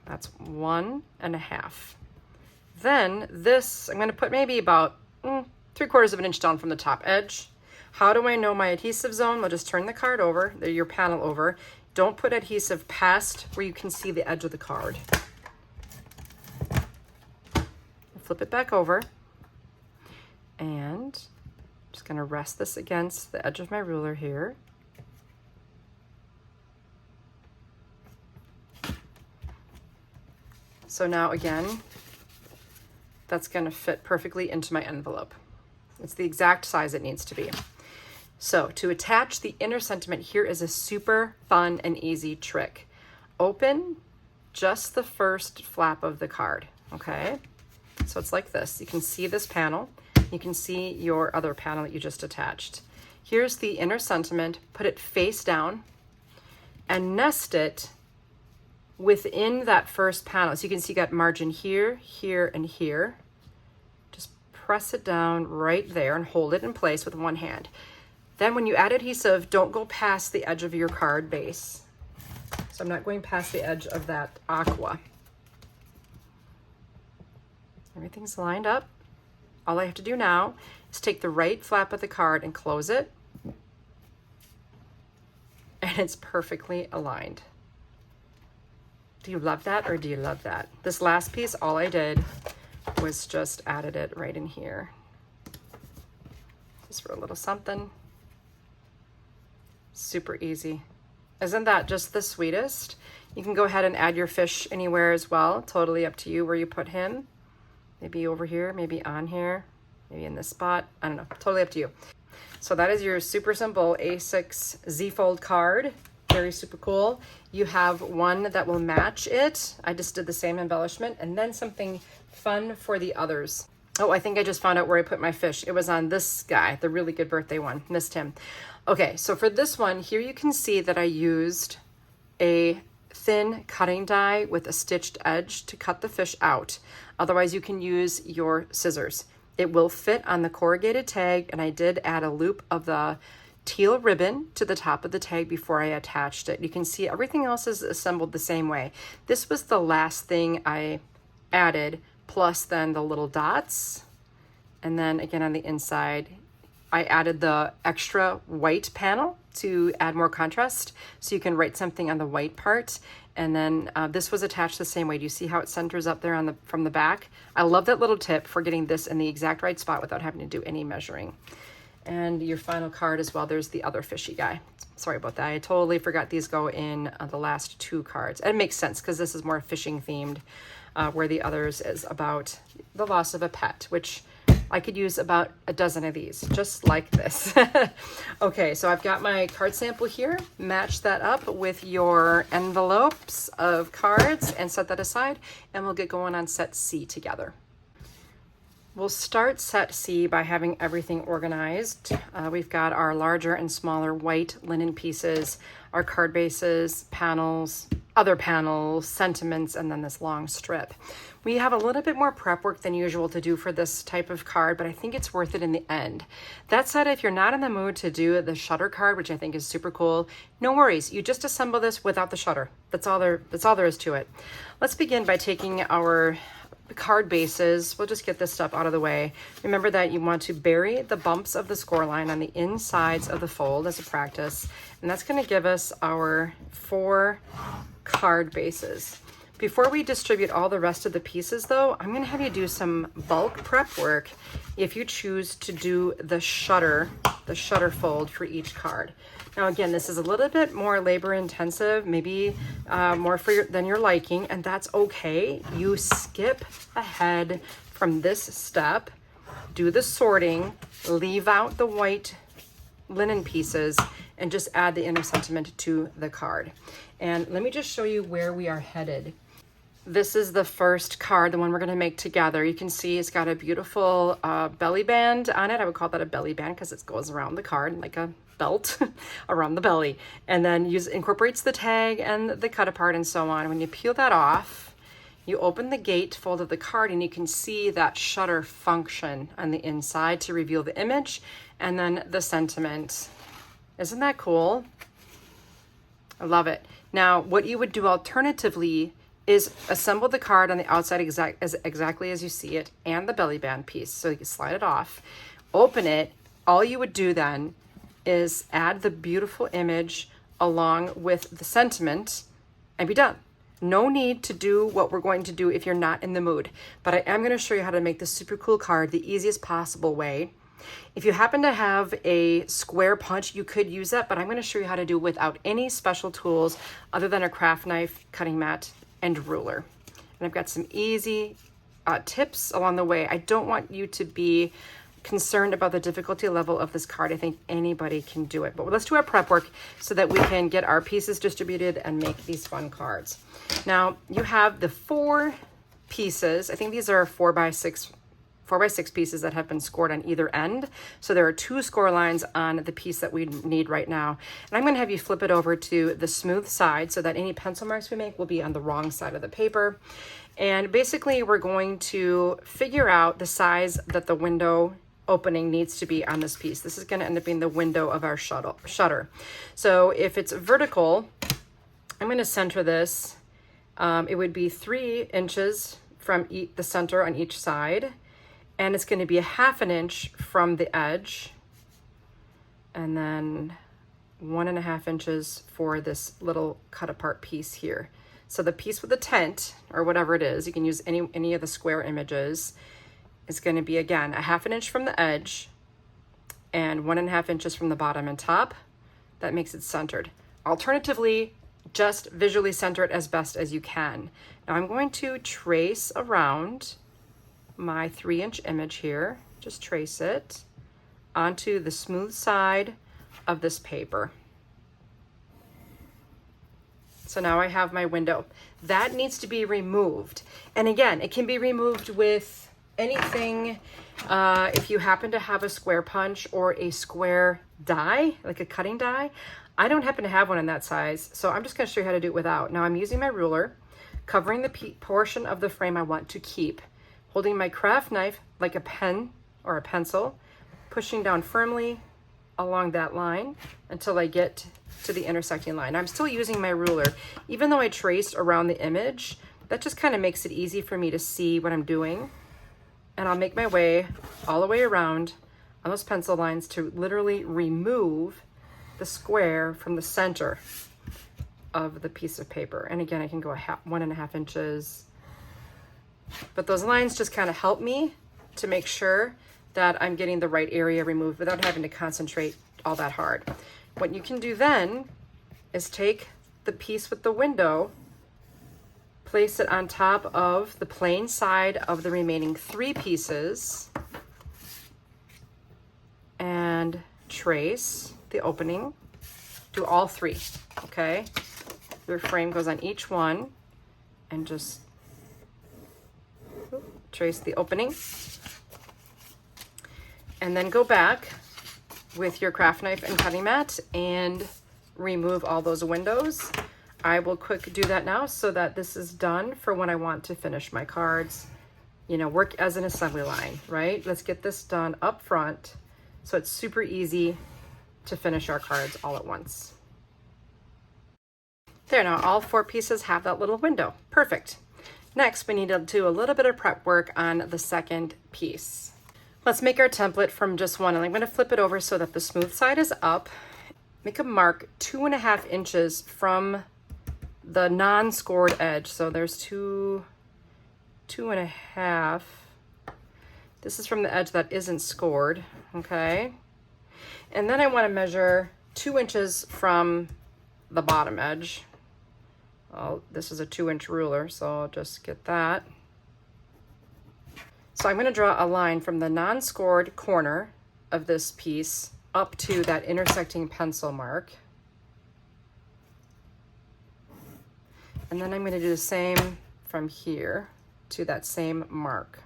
That's 1.5. Then this, I'm gonna put maybe about 3/4 of an inch down from the top edge. How do I know my adhesive zone? We'll just turn the card over, your panel over. Don't put adhesive past where you can see the edge of the card. Flip it back over, and I'm just gonna rest this against the edge of my ruler here. So now again, that's gonna fit perfectly into my envelope. It's the exact size it needs to be. So to attach the inner sentiment, here is a super fun and easy trick. Open just the first flap of the card, okay? So it's like this. You can see this panel. You can see your other panel that you just attached. Here's the inner sentiment. Put it face down and nest it within that first panel. So you can see you got margin here, here, and here. Just press it down right there and hold it in place with one hand. Then when you add adhesive, don't go past the edge of your card base. So I'm not going past the edge of that aqua. Everything's lined up. All I have to do now is take the right flap of the card and close it. And it's perfectly aligned. Do you love that, or do you love that? This last piece, all I did was just added it right in here. Just for a little something. Super easy. Isn't that just the sweetest? You can go ahead and add your fish anywhere as well. Totally up to you where you put him. Maybe over here, maybe on here, maybe in this spot. I don't know, totally up to you. So that is your super simple A6 Z-fold card. Very super cool. You have one that will match it. I just did the same embellishment, and then something fun for the others. Oh, I think I just found out where I put my fish. It was on this guy, the really good birthday one. Missed him. Okay, so for this one, here you can see that I used a thin cutting die with a stitched edge to cut the fish out. Otherwise, you can use your scissors. It will fit on the corrugated tag, and I did add a loop of the teal ribbon to the top of the tag before I attached it. You can see everything else is assembled the same way. This was the last thing I added, plus then the little dots. And then again on the inside, I added the extra white panel to add more contrast, so you can write something on the white part. And then this was attached the same way. Do you see how it centers up there on from the back? I love that little tip for getting this in the exact right spot without having to do any measuring. And your final card as well, there's the other fishy guy. Sorry about that. I totally forgot these go in the last 2 cards. And it makes sense because this is more fishing themed, where the others is about the loss of a pet, which I could use about a dozen of these, just like this. Okay, so I've got my card sample here. Match that up with your envelopes of cards and set that aside, and we'll get going on set C together. We'll start set C by having everything organized. We've got our larger and smaller white linen pieces, our card bases, panels, other panels, sentiments, and then this long strip. We have a little bit more prep work than usual to do for this type of card, but I think it's worth it in the end. That said, if you're not in the mood to do the shutter card, which I think is super cool, no worries. You just assemble this without the shutter. That's all there is to it. Let's begin by taking our card bases. We'll just get this stuff out of the way. Remember that you want to bury the bumps of the score line on the insides of the fold as a practice, and that's going to give us our 4 card bases. Before we distribute all the rest of the pieces though, I'm gonna have you do some bulk prep work if you choose to do the shutter fold for each card. Now again, this is a little bit more labor intensive, maybe more than your liking, and that's okay. You skip ahead from this step, do the sorting, leave out the white linen pieces, and just add the inner sentiment to the card. And let me just show you where we are headed. This is the first card, the one we're gonna make together. You can see it's got a beautiful belly band on it. I would call that a belly band because it goes around the card like a belt around the belly. And then incorporates the tag and the cut apart and so on. When you peel that off, you open the gate fold of the card and you can see that shutter function on the inside to reveal the image and then the sentiment. Isn't that cool? I love it. Now, what you would do alternatively is assemble the card on the outside exactly as you see it and the belly band piece. So you can slide it off, open it. All you would do then is add the beautiful image along with the sentiment and be done. No need to do what we're going to do if you're not in the mood, but I am going to show you how to make this super cool card the easiest possible way. If you happen to have a square punch, you could use that, but I'm going to show you how to do it without any special tools other than a craft knife, cutting mat, and ruler. And I've got some easy tips along the way. I don't want you to be concerned about the difficulty level of this card. I think anybody can do it, but let's do our prep work so that we can get our pieces distributed and make these fun cards. Now you have the 4 pieces. I think these are 4x6 pieces that have been scored on either end. So there are 2 score lines on the piece that we need right now. And I'm going to have you flip it over to the smooth side so that any pencil marks we make will be on the wrong side of the paper. And basically we're going to figure out the size that the window opening needs to be on this piece. This is going to end up being the window of our shutter. So if it's vertical, I'm going to center this. It would be 3 inches from the center on each side. And it's going to be 1/2 inch from the edge, and then 1.5 inches for this little cut apart piece here. So the piece with the tent, or whatever it is, you can use any of the square images, is going to be, again, 1/2 inch from the edge and 1.5 inches from the bottom and top. That makes it centered. Alternatively, just visually center it as best as you can. Now I'm going to trace around my 3-inch image here, just trace it onto the smooth side of this paper. So now I have my window. That needs to be removed. And again, it can be removed with anything. If you happen to have a square punch or a square die, like a cutting die, I don't happen to have one in that size, so I'm just going to show you how to do it without. Now I'm using my ruler, covering the portion of the frame I want to keep, holding my craft knife like a pen or a pencil, pushing down firmly along that line until I get to the intersecting line. I'm still using my ruler. Even though I traced around the image, that just kind of makes it easy for me to see what I'm doing. And I'll make my way all the way around on those pencil lines to literally remove the square from the center of the piece of paper. And again, I can go 1.5 inches. But those lines just kind of help me to make sure that I'm getting the right area removed without having to concentrate all that hard. What you can do then is take the piece with the window, place it on top of the plain side of the remaining 3 pieces, and trace the opening. Do all 3, okay? Your frame goes on each one, and just trace the opening, and then go back with your craft knife and cutting mat and remove all those windows. I will quick do that now so that this is done for when I want to finish my cards. You know, work as an assembly line, right? Let's get this done up front so it's super easy to finish our cards all at once. There, now all 4 pieces have that little window. Perfect. Next, we need to do a little bit of prep work on the second piece. Let's make our template from just one, and I'm going to flip it over so that the smooth side is up. Make a mark 2.5 inches from the non-scored edge. So there's two and a half. This is from the edge that isn't scored, okay? And then I want to measure 2 inches from the bottom edge. Oh, this is a 2-inch ruler, so I'll just get that. So I'm going to draw a line from the non-scored corner of this piece up to that intersecting pencil mark. And then I'm going to do the same from here to that same mark.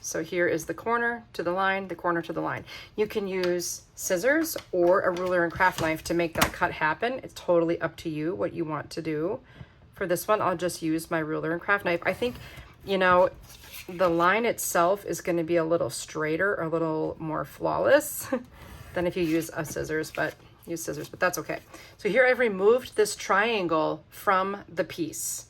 So here is the corner to the line, the corner to the line. You can use scissors or a ruler and craft knife to make that cut happen. It's totally up to you what you want to do. For this one, I'll just use my ruler and craft knife. I think, you know, the line itself is going to be a little straighter, a little more flawless than if you use scissors, but that's okay. So here I've removed this triangle from the piece.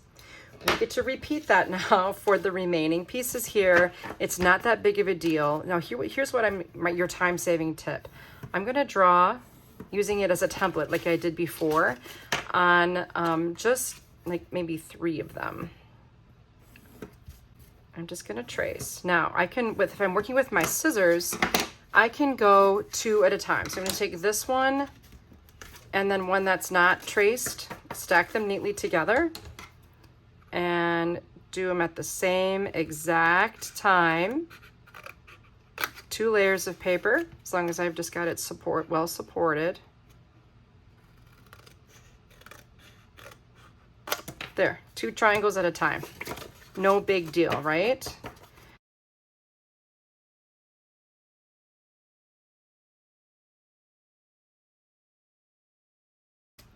We get to repeat that now for the remaining pieces here. It's not that big of a deal. Now here's what your time-saving tip. I'm going to draw using it as a template like I did before on just like maybe 3 of them. I'm just going to trace. Now I can, if I'm working with my scissors, I can go 2 at a time. So I'm going to take this one and then one that's not traced, stack them neatly together, and do them at the same exact time. 2 layers of paper, as long as I've just got it well supported. There, 2 triangles at a time. No big deal, right?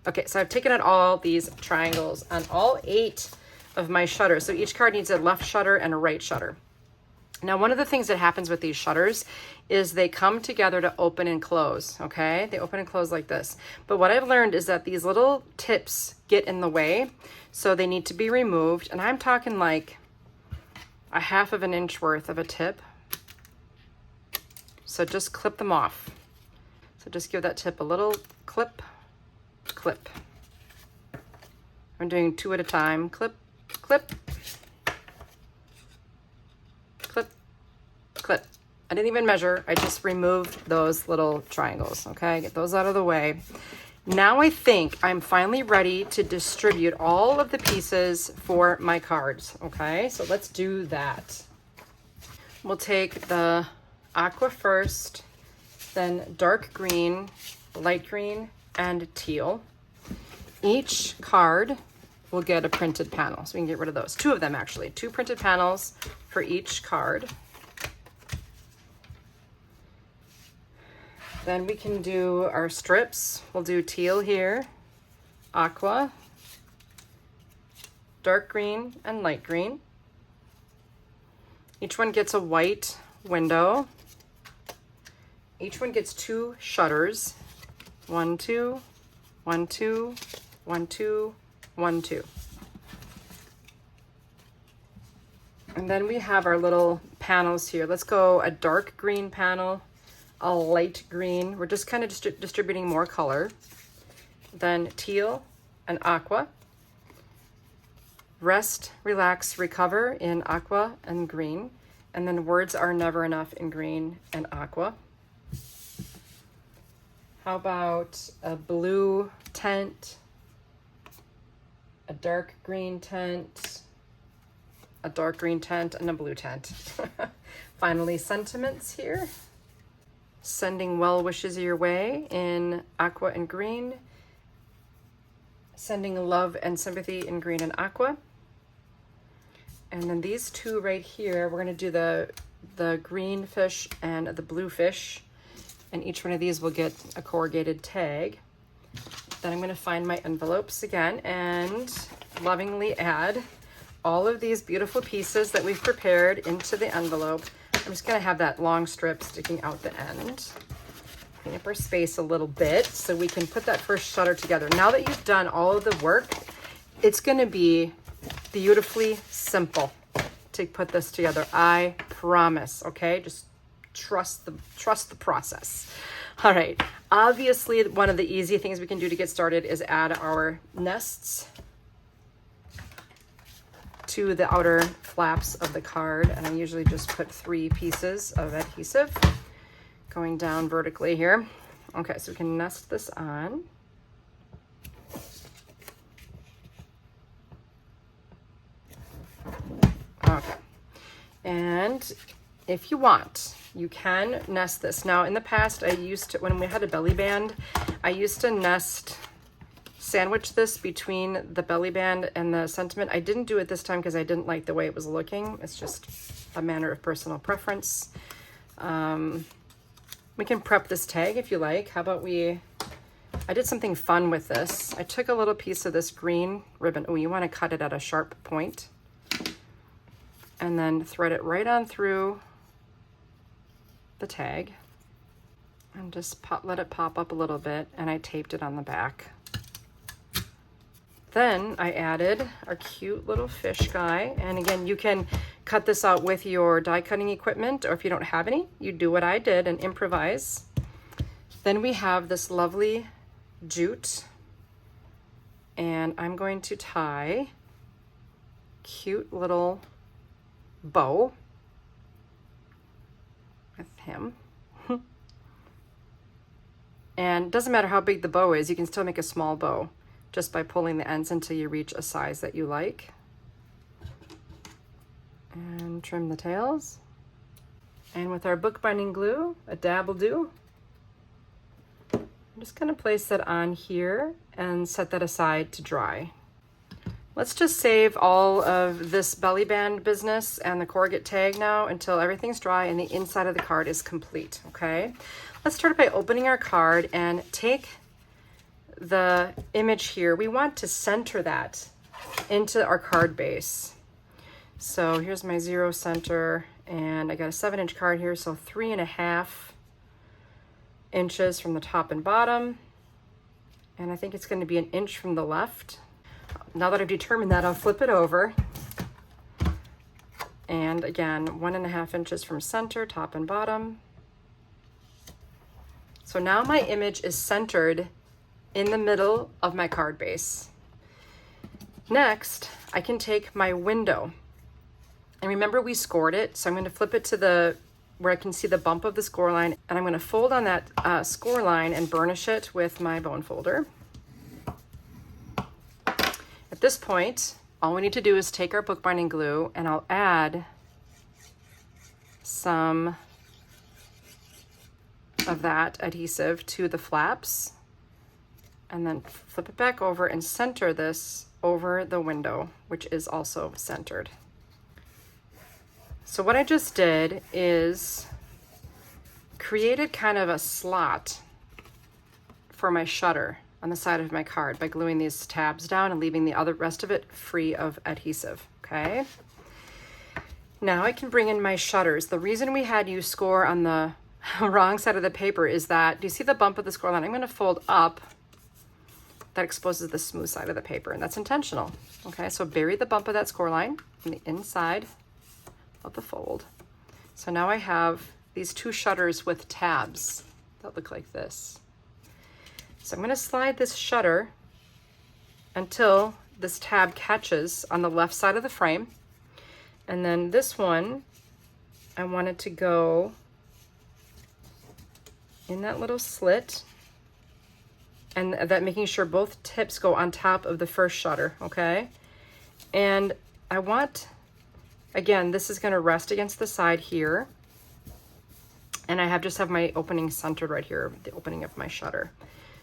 Okay, so I've taken out all these triangles on all 8 of my shutters. So each card needs a left shutter and a right shutter. Now, one of the things that happens with these shutters is they come together to open and close, okay? They open and close like this. But what I've learned is that these little tips get in the way, so they need to be removed. And I'm talking like a 1/2 of an inch worth of a tip. So just clip them off. So just give that tip a little clip, clip. I'm doing 2 at a time. Clip, clip, clip, clip. I didn't even measure. I just removed those little triangles, okay? Get those out of the way. Now I think I'm finally ready to distribute all of the pieces for my cards, okay? So let's do that. We'll take the aqua first, then dark green, light green, and teal. Each card will get a printed panel, so we can get rid of those. 2 of them actually, 2 printed panels for each card. Then we can do our strips. We'll do teal here, aqua, dark green, and light green. Each one gets a white window. Each one gets 2 shutters. 1, 2, 1, 2, 1, 2, 1, 2. And then we have our little panels here. Let's go a dark green panel, a light green. We're just kind of distributing more color. Then teal and aqua. Rest, relax, recover in aqua and green. And then words are never enough in green and aqua. How about a blue tent, a dark green tent, a dark green tent, and a blue tent. Finally, sentiments here. Sending well wishes your way in aqua and green. Sending love and sympathy in green and aqua. And then these 2 right here, we're going to do the green fish and the blue fish. And each one of these will get a corrugated tag. Then I'm going to find my envelopes again and lovingly add all of these beautiful pieces that we've prepared into the envelope. I'm just going to have that long strip sticking out the end. Clean up our space a little bit so we can put that first shutter together. Now that you've done all of the work, it's going to be beautifully simple to put this together. I promise, okay? Just trust the process. All right, obviously one of the easy things we can do to get started is add our nests to the outer flaps of the card. And I usually just put 3 pieces of adhesive going down vertically here. Okay, so we can nest this on. Okay, and if you want, you can nest this. Now, in the past, I used to, when we had a belly band, I used to sandwich this between the belly band and the sentiment. I didn't do it this time because I didn't like the way it was looking. It's just a matter of personal preference. We can prep this tag if you like. How about I did something fun with this. I took a little piece of this green ribbon. Oh, you want to cut it at a sharp point. And then thread it right on through the tag. And just let it pop up a little bit. And I taped it on the back. Then I added our cute little fish guy. And again, you can cut this out with your die cutting equipment, or if you don't have any, you do what I did and improvise. Then we have this lovely jute, and I'm going to tie cute little bow with him. And it doesn't matter how big the bow is, you can still make a small bow just by pulling the ends until you reach a size that you like. And trim the tails. And with our bookbinding glue, a dab will do. I'm just going to place that on here and set that aside to dry. Let's just save all of this belly band business and the corrugate tag now until everything's dry and the inside of the card is complete, okay? Let's start by opening our card and take the image here. We want to center that into our card base. So here's my 0 center, and I got a 7-inch card here, so 3.5 inches from the top and bottom. And I think it's going to be 1 inch from the left. Now that I've determined that, I'll flip it over. And again, 1.5 inches from center, top and bottom. So now my image is centered in the middle of my card base. Next, I can take my window. And remember, we scored it, so I'm going to flip it to where I can see the bump of the score line, and I'm going to fold on that score line and burnish it with my bone folder. At this point, all we need to do is take our bookbinding glue, and I'll add some of that adhesive to the flaps, and then flip it back over and center this over the window, which is also centered. So what I just did is created kind of a slot for my shutter on the side of my card by gluing these tabs down and leaving the rest of it free of adhesive, okay? Now I can bring in my shutters. The reason we had you score on the wrong side of the paper is that, do you see the bump of the score line? I'm gonna fold up. That exposes the smooth side of the paper, and that's intentional, okay? So bury the bump of that score line on the inside of the fold. So now I have these 2 shutters with tabs that look like this. So I'm going to slide this shutter until this tab catches on the left side of the frame. And then this one, I want it to go in that little slit, and that making sure both tips go on top of the first shutter, okay? And I want, again, this is going to rest against the side here, and I just have my opening centered right here, the opening of my shutter.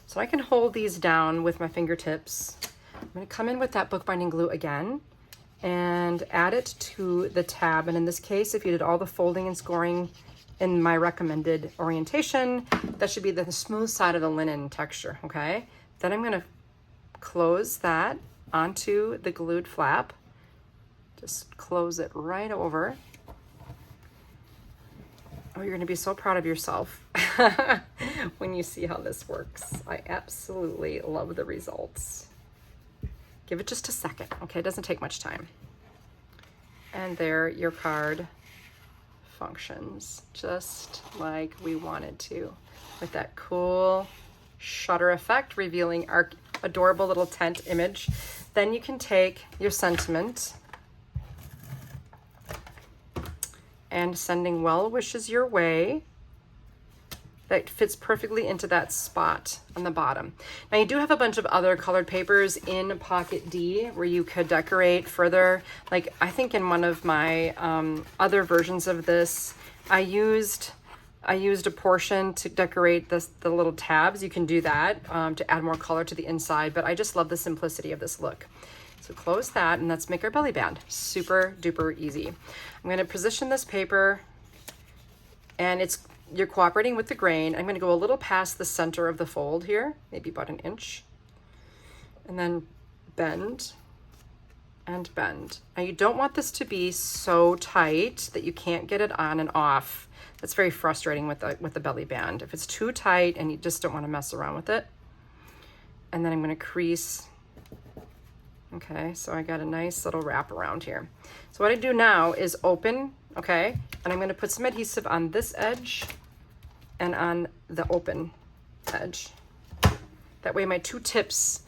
So I can hold these down with my fingertips. I'm going to come in with that bookbinding glue again and add it to the tab. And in this case, if you did all the folding and scoring in my recommended orientation, that should be the smooth side of the linen texture, okay? Then I'm going to close that onto the glued flap. Just close it right over. Oh, you're going to be so proud of yourself when you see how this works. I absolutely love the results. Give it just a second, okay? It doesn't take much time. And there your card functions just like we wanted to, with that cool shutter effect revealing our adorable little tent image. Then you can take your sentiment and sending well wishes your way. That fits perfectly into that spot on the bottom. Now you do have a bunch of other colored papers in Pocket D where you could decorate further. Like I think in one of my other versions of this, I used a portion to decorate the little tabs. You can do that to add more color to the inside, but I just love the simplicity of this look. So close that and let's make our belly band. Super duper easy. I'm gonna position this paper, and you're cooperating with the grain. I'm gonna go a little past the center of the fold here, maybe about an inch, and then bend and bend. Now you don't want this to be so tight that you can't get it on and off. That's very frustrating with the belly band. If it's too tight and you just don't want to mess around with it. And then I'm going to crease. Okay, so I got a nice little wrap around here. So what I do now is open, okay, and I'm going to put some adhesive on this edge and on the open edge. That way my two tips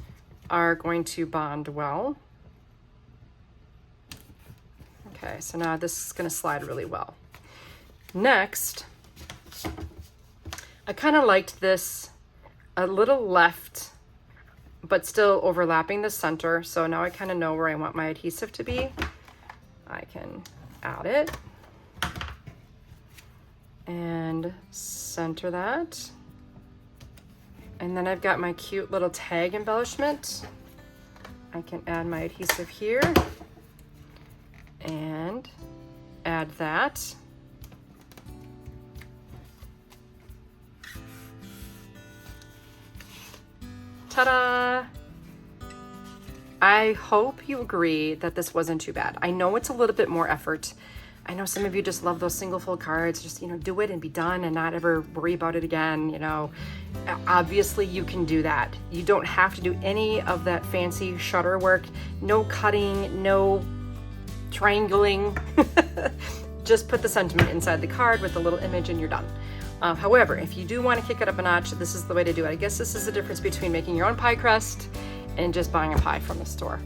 are going to bond well. Okay, so now this is going to slide really well. Next, I kind of liked this a little left, but still overlapping the center. So now I kind of know where I want my adhesive to be. I can add it and center that. And then I've got my cute little tag embellishment. I can add my adhesive here and add that. Ta-da! I hope you agree that this wasn't too bad. I know it's a little bit more effort. I know some of you just love those single fold cards, just, you know, do it and be done and not ever worry about it again, you know. Obviously you can do that. You don't have to do any of that fancy shutter work, no cutting, no triangling. Just put the sentiment inside the card with the little image and you're done. However, if you do want to kick it up a notch, this is the way to do it. I guess this is the difference between making your own pie crust and just buying a pie from the store.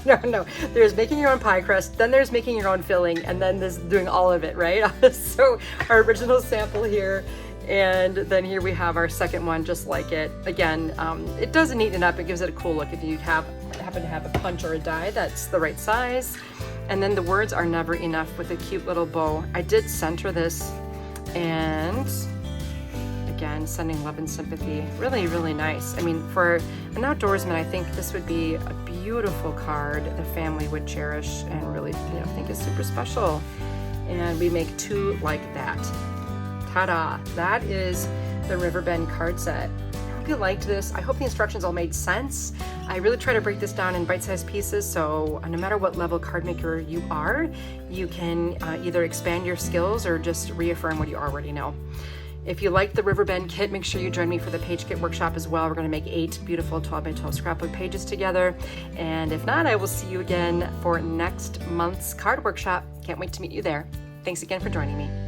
No, there's making your own pie crust, then there's making your own filling, and then there's doing all of it, right? So our original sample here, and then here we have our second one just like it. Again, it does neaten up, it gives it a cool look if you happen to have a punch or a die that's the right size. And then the words are never enough with a cute little bow. I did center this, and again, sending love and sympathy. Really, really nice. I mean, for an outdoorsman, I think this would be a beautiful card the family would cherish and really, you know, think is super special. And we make two like that. Ta-da! That is the Riverbend card set. I hope you liked this. I hope the instructions all made sense. I really try to break this down in bite-sized pieces, so no matter what level card maker you are, you can either expand your skills or just reaffirm what you already know. If you like the Riverbend kit, make sure you join me for the page kit workshop as well. We're going to make 8 beautiful 12 by 12 scrapbook pages together. And if not, I will see you again for next month's card workshop. Can't wait to meet you there. Thanks again for joining me.